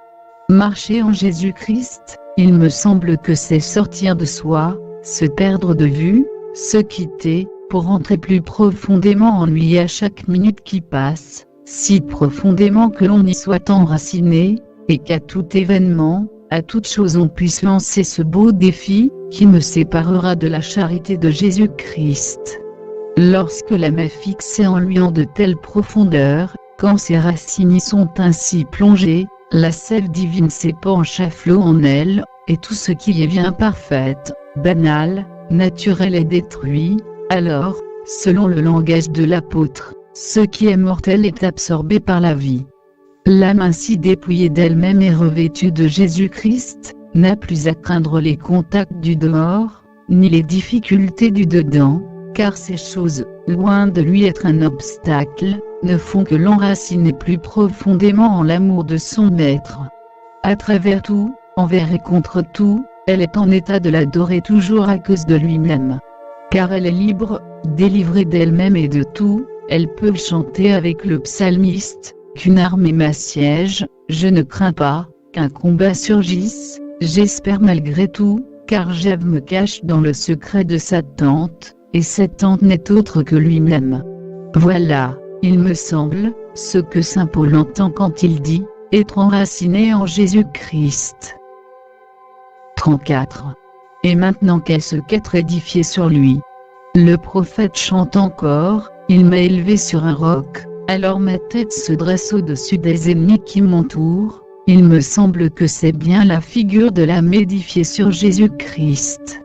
Marcher en Jésus-Christ, il me semble que c'est sortir de soi, se perdre de vue, se quitter, pour entrer plus profondément en lui à chaque minute qui passe, si profondément que l'on y soit enraciné, et qu'à tout événement, à toute chose on puisse lancer ce beau défi, qui me séparera de la charité de Jésus-Christ. Lorsque l'âme est fixée en lui en de telles profondeurs, quand ses racines y sont ainsi plongées, la sève divine s'épanche à flot en elle, et tout ce qui y vient parfaite, banal, naturel est détruit. Alors, selon le langage de l'apôtre, ce qui est mortel est absorbé par la vie. L'âme ainsi dépouillée d'elle-même et revêtue de Jésus-Christ, n'a plus à craindre les contacts du dehors, ni les difficultés du dedans, car ces choses, loin de lui être un obstacle, ne font que l'enraciner plus profondément en l'amour de son Maître. À travers tout, envers et contre tout, elle est en état de l'adorer toujours à cause de lui-même. Car elle est libre, délivrée d'elle-même et de tout, elle peut chanter avec le psalmiste, qu'une armée m'assiège, je ne crains pas, qu'un combat surgisse, j'espère malgré tout, car Jahve me cache dans le secret de sa tente, et cette tente n'est autre que lui-même. Voilà, il me semble, ce que saint Paul entend quand il dit, être enraciné en Jésus-Christ. 34. Et maintenant qu'est-ce qu'être édifié sur lui? Le prophète chante encore, il m'a élevé sur un roc, alors ma tête se dresse au-dessus des ennemis qui m'entourent, il me semble que c'est bien la figure de l'âme édifiée sur Jésus-Christ.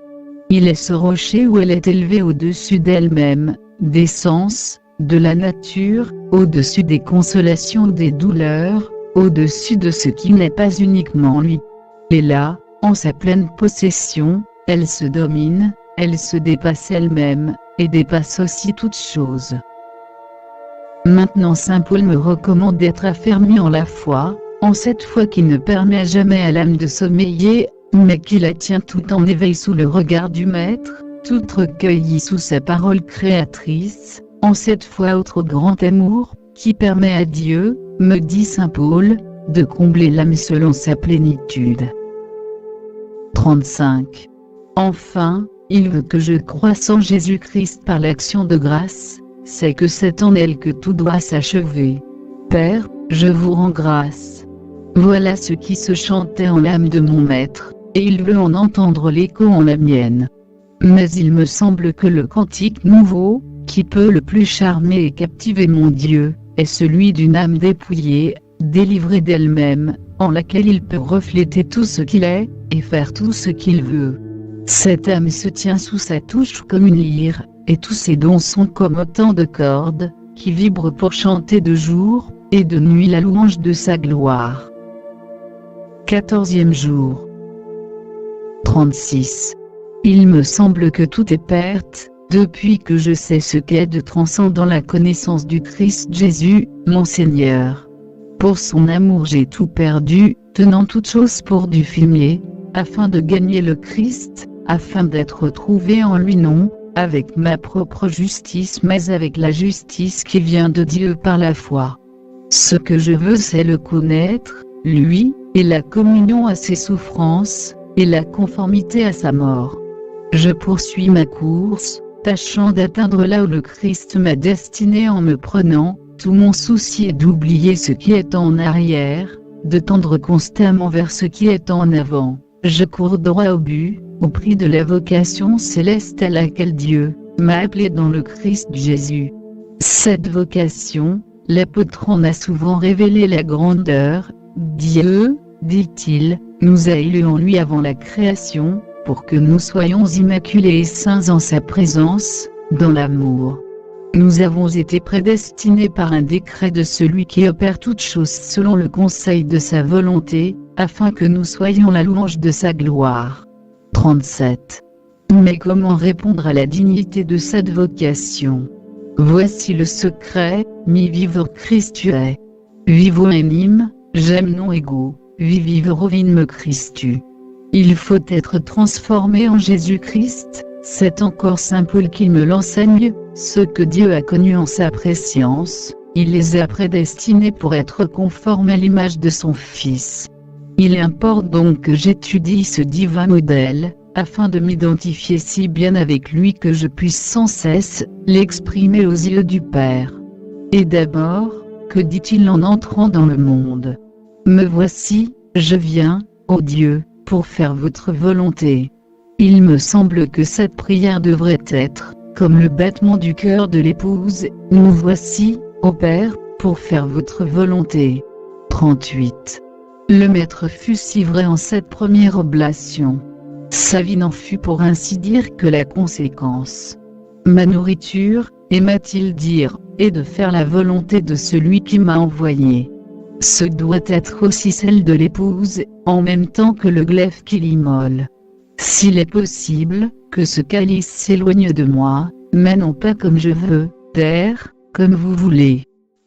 Il est ce rocher où elle est élevée au-dessus d'elle-même, des sens, de la nature, au-dessus des consolations des douleurs, au-dessus de ce qui n'est pas uniquement lui. Et là, en sa pleine possession, elle se domine, elle se dépasse elle-même, et dépasse aussi toutes choses. Maintenant saint Paul me recommande d'être affermi en la foi, en cette foi qui ne permet jamais à l'âme de sommeiller, mais qui la tient tout en éveil sous le regard du Maître, toute recueillie sous sa parole créatrice, en cette foi au trop grand amour, qui permet à Dieu, me dit saint Paul, de combler l'âme selon sa plénitude. 35. Enfin, il veut que je croisse en Jésus-Christ par l'action de grâce, c'est que c'est en elle que tout doit s'achever. Père, je vous rends grâce. Voilà ce qui se chantait en l'âme de mon Maître, et il veut en entendre l'écho en la mienne. Mais il me semble que le cantique nouveau, qui peut le plus charmer et captiver mon Dieu, est celui d'une âme dépouillée, délivrée d'elle-même, en laquelle il peut refléter tout ce qu'il est, et faire tout ce qu'il veut. Cette âme se tient sous sa touche comme une lyre, et tous ses dons sont comme autant de cordes, qui vibrent pour chanter de jour, et de nuit la louange de sa gloire. 14e jour. 36. Il me semble que tout est perte, depuis que je sais ce qu'est de transcendant la connaissance du Christ Jésus, mon Seigneur. Pour son amour j'ai tout perdu, tenant toutes choses pour du fumier, afin de gagner le Christ, afin d'être retrouvé en lui non, avec ma propre justice mais avec la justice qui vient de Dieu par la foi. Ce que je veux c'est le connaître, lui, et la communion à ses souffrances, et la conformité à sa mort. Je poursuis ma course, tâchant d'atteindre là où le Christ m'a destiné en me prenant, tout mon souci est d'oublier ce qui est en arrière, de tendre constamment vers ce qui est en avant. Je cours droit au but, au prix de la vocation céleste à laquelle Dieu m'a appelé dans le Christ Jésus. Cette vocation, l'apôtre en a souvent révélé la grandeur. Dieu, dit-il, nous a élus en lui avant la création, pour que nous soyons immaculés et saints en sa présence, dans l'amour. Nous avons été prédestinés par un décret de celui qui opère toutes choses selon le conseil de sa volonté, afin que nous soyons la louange de sa gloire. 37. Mais comment répondre à la dignité de cette vocation? Voici le secret, mi vivere Christue. Vivo enim, j'aime non ego, vivere ovin Christu. Il faut être transformé en Jésus-Christ, c'est encore Saint Paul qui me l'enseigne, ceux que Dieu a connus en sa préscience, il les a prédestinés pour être conformes à l'image de son Fils. Il importe donc que j'étudie ce divin modèle, afin de m'identifier si bien avec lui que je puisse sans cesse l'exprimer aux yeux du Père. Et d'abord, que dit-il en entrant dans le monde? Me voici, je viens, ô Dieu, pour faire votre volonté. Il me semble que cette prière devrait être, comme le battement du cœur de l'épouse, nous voici, ô Père, pour faire votre volonté. 38. Le Maître fut si vrai en cette première oblation. Sa vie n'en fut pour ainsi dire que la conséquence. Ma nourriture, aima-t-il dire, est de faire la volonté de celui qui m'a envoyé. Ce doit être aussi celle de l'épouse, en même temps que le glaive qui l'immole. S'il est possible, que ce calice s'éloigne de moi, mais non pas comme je veux, Père, comme vous voulez.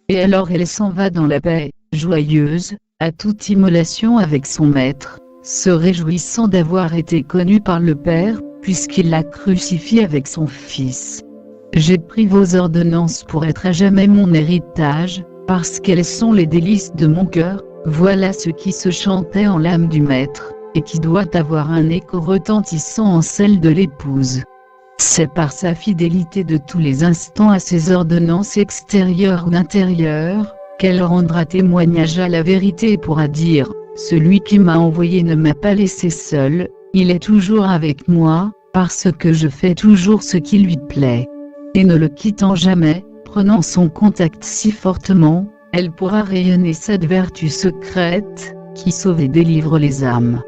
Et alors elle s'en va dans la paix, joyeuse, à toute immolation avec son Maître, se réjouissant d'avoir été connue par le Père, puisqu'il l'a crucifié avec son Fils. J'ai pris vos ordonnances pour être à jamais mon héritage, parce qu'elles sont les délices de mon cœur, voilà ce qui se chantait en l'âme du Maître, et qui doit avoir un écho retentissant en celle de l'épouse. C'est par sa fidélité de tous les instants à ses ordonnances extérieures ou intérieures, qu'elle rendra témoignage à la vérité et pourra dire, celui qui m'a envoyé ne m'a pas laissé seul, il est toujours avec moi, parce que je fais toujours ce qui lui plaît. Et ne le quittant jamais, prenant son contact si fortement, elle pourra rayonner cette vertu secrète, qui sauve et délivre les âmes.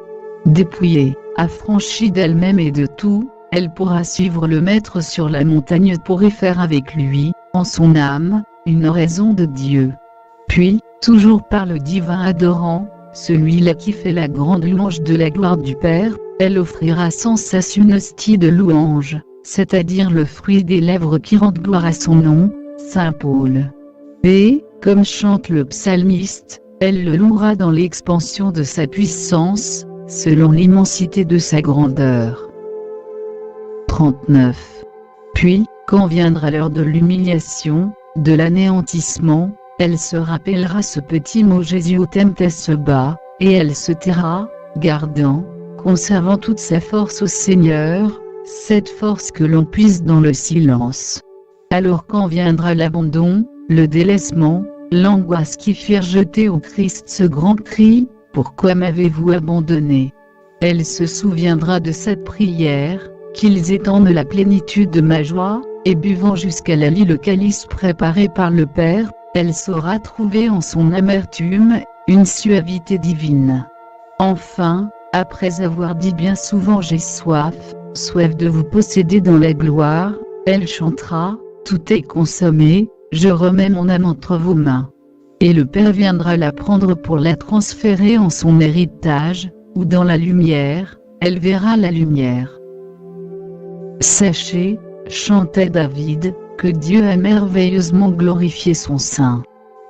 Dépouillée, affranchie d'elle-même et de tout, elle pourra suivre le Maître sur la montagne pour y faire avec lui, en son âme, une raison de Dieu. Puis, toujours par le divin adorant, celui-là qui fait la grande louange de la gloire du Père, elle offrira sans cesse une hostie de louange, c'est-à-dire le fruit des lèvres qui rendent gloire à son nom, Saint Paul. Et, comme chante le psalmiste, elle le louera dans l'expansion de sa puissance, selon l'immensité de sa grandeur. 39. Puis, quand viendra l'heure de l'humiliation, de l'anéantissement, elle se rappellera ce petit mot Jésus au tempes bas, et elle se taira, gardant, conservant toute sa force au Seigneur, cette force que l'on puise dans le silence. Alors quand viendra l'abandon, le délaissement, l'angoisse qui firent jeter au Christ ce grand cri, « Pourquoi m'avez-vous abandonné ?» Elle se souviendra de cette prière, qu'ils étendent la plénitude de ma joie, et buvant jusqu'à la lie le calice préparé par le Père, elle saura trouver en son amertume, une suavité divine. Enfin, après avoir dit bien souvent j'ai soif, soif de vous posséder dans la gloire, elle chantera, tout est consommé, je remets mon âme entre vos mains. Et le Père viendra la prendre pour la transférer en son héritage, ou dans la lumière, elle verra la lumière. Sachez, chantait David, que Dieu a merveilleusement glorifié son Saint.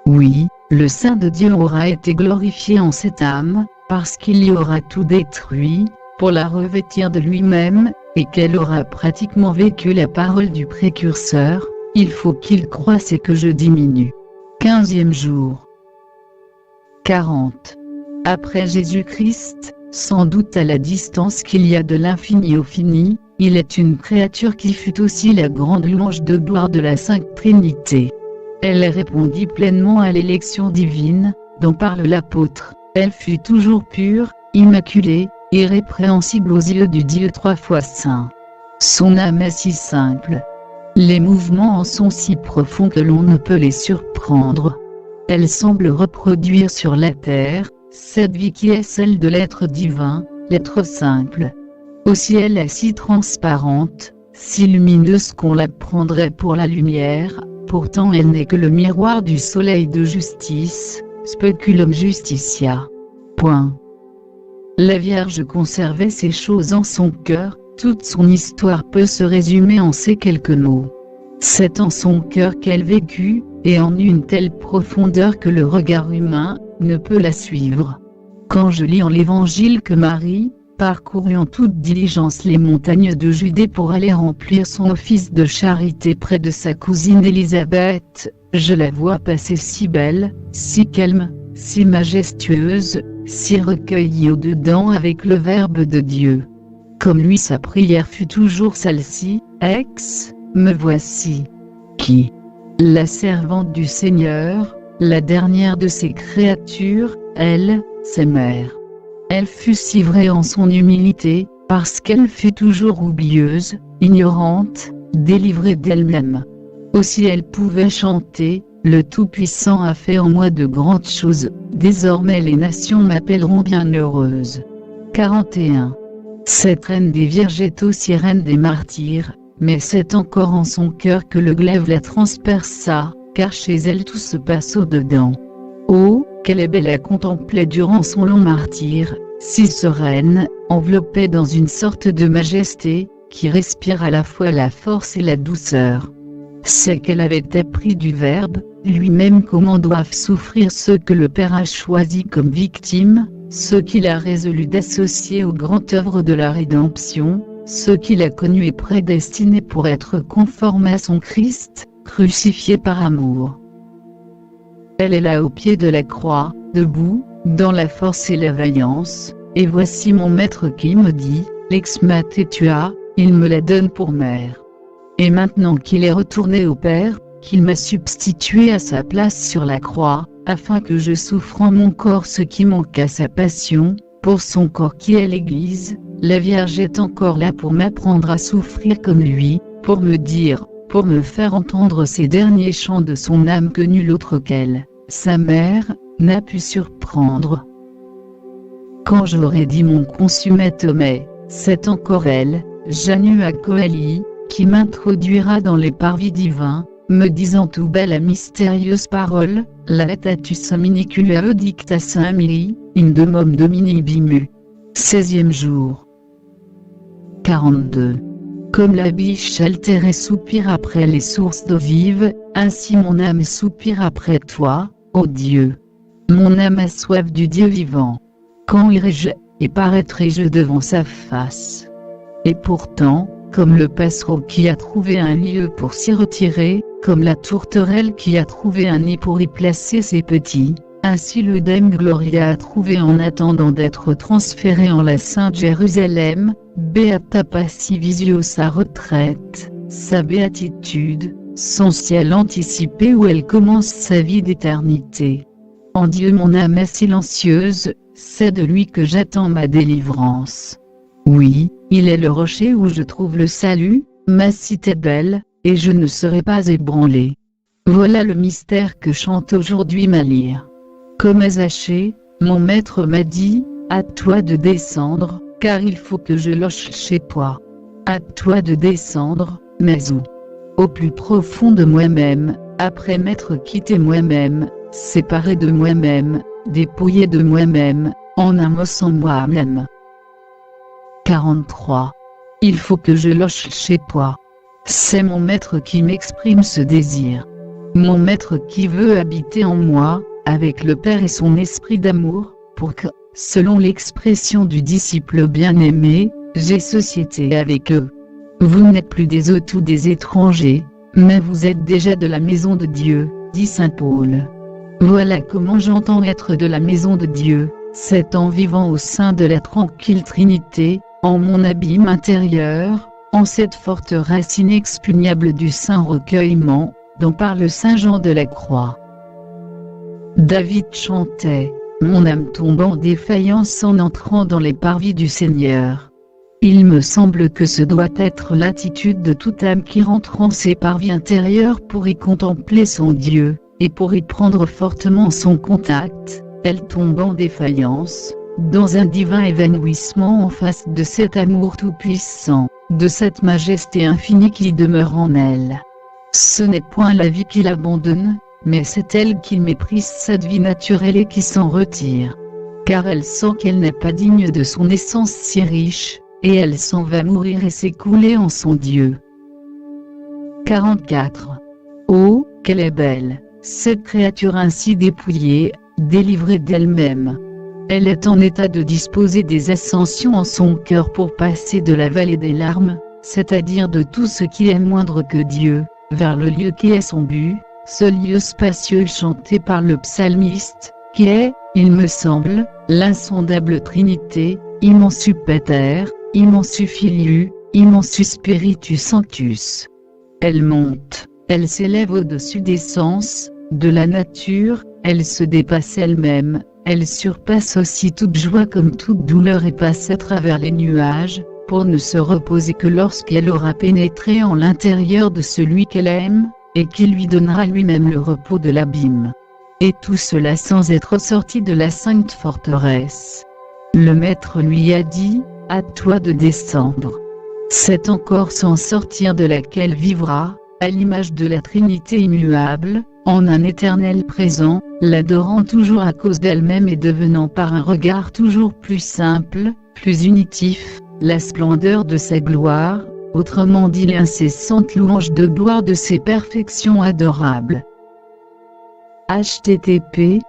Oui, le Saint de Dieu aura été glorifié en cette âme, parce qu'il y aura tout détruit, pour la revêtir de lui-même, et qu'elle aura pratiquement vécu la parole du précurseur, il faut qu'il croisse et que je diminue. 15e jour. 40. Après Jésus-Christ, sans doute à la distance qu'il y a de l'infini au fini, il est une créature qui fut aussi la grande louange de gloire de la Sainte Trinité. Elle répondit pleinement à l'élection divine, dont parle l'apôtre, elle fut toujours pure, immaculée, irrépréhensible aux yeux du Dieu trois fois saint. Son âme est si simple. Les mouvements en sont si profonds que l'on ne peut les surprendre. Elle semble reproduire sur la terre, cette vie qui est celle de l'être divin, l'être simple. Aussi elle est si transparente, si lumineuse qu'on la prendrait pour la lumière, pourtant elle n'est que le miroir du soleil de justice, speculum justitia. Point. La Vierge conservait ces choses en son cœur, toute son histoire peut se résumer en ces quelques mots. C'est en son cœur qu'elle vécut, et en une telle profondeur que le regard humain ne peut la suivre. Quand je lis en l'Évangile que Marie, parcourut en toute diligence les montagnes de Judée pour aller remplir son office de charité près de sa cousine Élisabeth, je la vois passer si belle, si calme, si majestueuse, si recueillie au-dedans avec le Verbe de Dieu. Comme lui sa prière fut toujours celle-ci, Ex, me voici. Qui? La servante du Seigneur, la dernière de ses créatures, elle, ses mères. Elle fut si vraie en son humilité, parce qu'elle fut toujours oublieuse, ignorante, délivrée d'elle-même. Aussi elle pouvait chanter, le Tout-Puissant a fait en moi de grandes choses, désormais les nations m'appelleront bienheureuse. 41. Cette reine des vierges est aussi reine des martyrs, mais c'est encore en son cœur que le glaive la transperça, car chez elle tout se passe au-dedans. Oh, qu'elle est belle à contempler durant son long martyre, si sereine, enveloppée dans une sorte de majesté, qui respire à la fois la force et la douceur. C'est qu'elle avait appris du Verbe, lui-même comment doivent souffrir ceux que le Père a choisis comme victimes, ceux qu'il a résolu d'associer aux grandes œuvres de la rédemption, ceux qu'il a connus et prédestinés pour être conformes à son Christ, crucifié par amour. Elle est là au pied de la croix, debout, dans la force et la vaillance, et voici mon maître qui me dit, Lex Matetua, il me la donne pour mère. Et maintenant qu'il est retourné au Père, qu'il m'a substitué à sa place sur la croix, afin que je souffre en mon corps ce qui manque à sa passion, pour son corps qui est l'Église, la Vierge est encore là pour m'apprendre à souffrir comme lui, pour me dire, pour me faire entendre ces derniers chants de son âme que nul autre qu'elle, sa mère, n'a pu surprendre. Quand j'aurai dit mon consummate c'est encore elle, Janua Coeli, qui m'introduira dans les parvis divins, me disant tout bas la mystérieuse parole, la latatus minicula dicta Saint-Mili, in domum domini bimu. 16e jour. 42. Comme la biche altérée soupire après les sources d'eau vive, ainsi mon âme soupire après toi, ô Dieu. Mon âme a soif du Dieu vivant. Quand irai-je, et paraîtrai-je devant sa face? Et pourtant, comme le passereau qui a trouvé un lieu pour s'y retirer, comme la tourterelle qui a trouvé un nid pour y placer ses petits, ainsi le Dame Gloria a trouvé en attendant d'être transféré en la Sainte Jérusalem, Beata passi visio sa retraite, sa béatitude, son ciel anticipé où elle commence sa vie d'éternité. En Dieu mon âme est silencieuse, c'est de lui que j'attends ma délivrance. Oui, il est le rocher où je trouve le salut, ma cité belle, et je ne serai pas ébranlé. Voilà le mystère que chante aujourd'hui ma lyre. Comme Zachée, mon maître m'a dit, à toi de descendre, car il faut que je loge chez toi. À toi de descendre, mais où? Au plus profond de moi-même, après m'être quitté moi-même, séparé de moi-même, dépouillé de moi-même, en un mot sans moi-même. 43. Il faut que je loge chez toi. C'est mon maître qui m'exprime ce désir. Mon maître qui veut habiter en moi, avec le Père et son esprit d'amour, pour que, selon l'expression du disciple bien-aimé, j'ai société avec eux. Vous n'êtes plus des hôtes ou des étrangers, mais vous êtes déjà de la maison de Dieu, dit saint Paul. Voilà comment j'entends être de la maison de Dieu, c'est en vivant au sein de la tranquille Trinité, en mon abîme intérieur, en cette forteresse inexpugnable du saint recueillement, dont parle saint Jean de la Croix. David chantait, mon âme tombe en défaillance en entrant dans les parvis du Seigneur. Il me semble que ce doit être l'attitude de toute âme qui rentre en ses parvis intérieurs pour y contempler son Dieu, et pour y prendre fortement son contact, elle tombe en défaillance, dans un divin évanouissement en face de cet amour tout-puissant, de cette majesté infinie qui demeure en elle. Ce n'est point la vie qui l'abandonne, mais c'est elle qui méprise cette vie naturelle et qui s'en retire. Car elle sent qu'elle n'est pas digne de son essence si riche, et elle s'en va mourir et s'écouler en son Dieu. 44. Oh, qu'elle est belle, cette créature ainsi dépouillée, délivrée d'elle-même. Elle est en état de disposer des ascensions en son cœur pour passer de la vallée des larmes, c'est-à-dire de tout ce qui est moindre que Dieu, vers le lieu qui est son but, ce lieu spacieux chanté par le psalmiste, qui est, il me semble, l'insondable Trinité, immensu Pater, immensu Filius, immensu Spiritus Sanctus. Elle monte, elle s'élève au-dessus des sens, de la nature, elle se dépasse elle-même, elle surpasse aussi toute joie comme toute douleur et passe à travers les nuages, pour ne se reposer que lorsqu'elle aura pénétré en l'intérieur de celui qu'elle aime, et qui lui donnera lui-même le repos de l'abîme. Et tout cela sans être sorti de la sainte forteresse. Le Maître lui a dit, à toi de descendre. C'est encore sans sortir de laquelle vivra, à l'image de la Trinité immuable, en un éternel présent, l'adorant toujours à cause d'elle-même et devenant par un regard toujours plus simple, plus unitif, la splendeur de sa gloire, autrement dit l'incessante louange de gloire de ses perfections adorables. http://www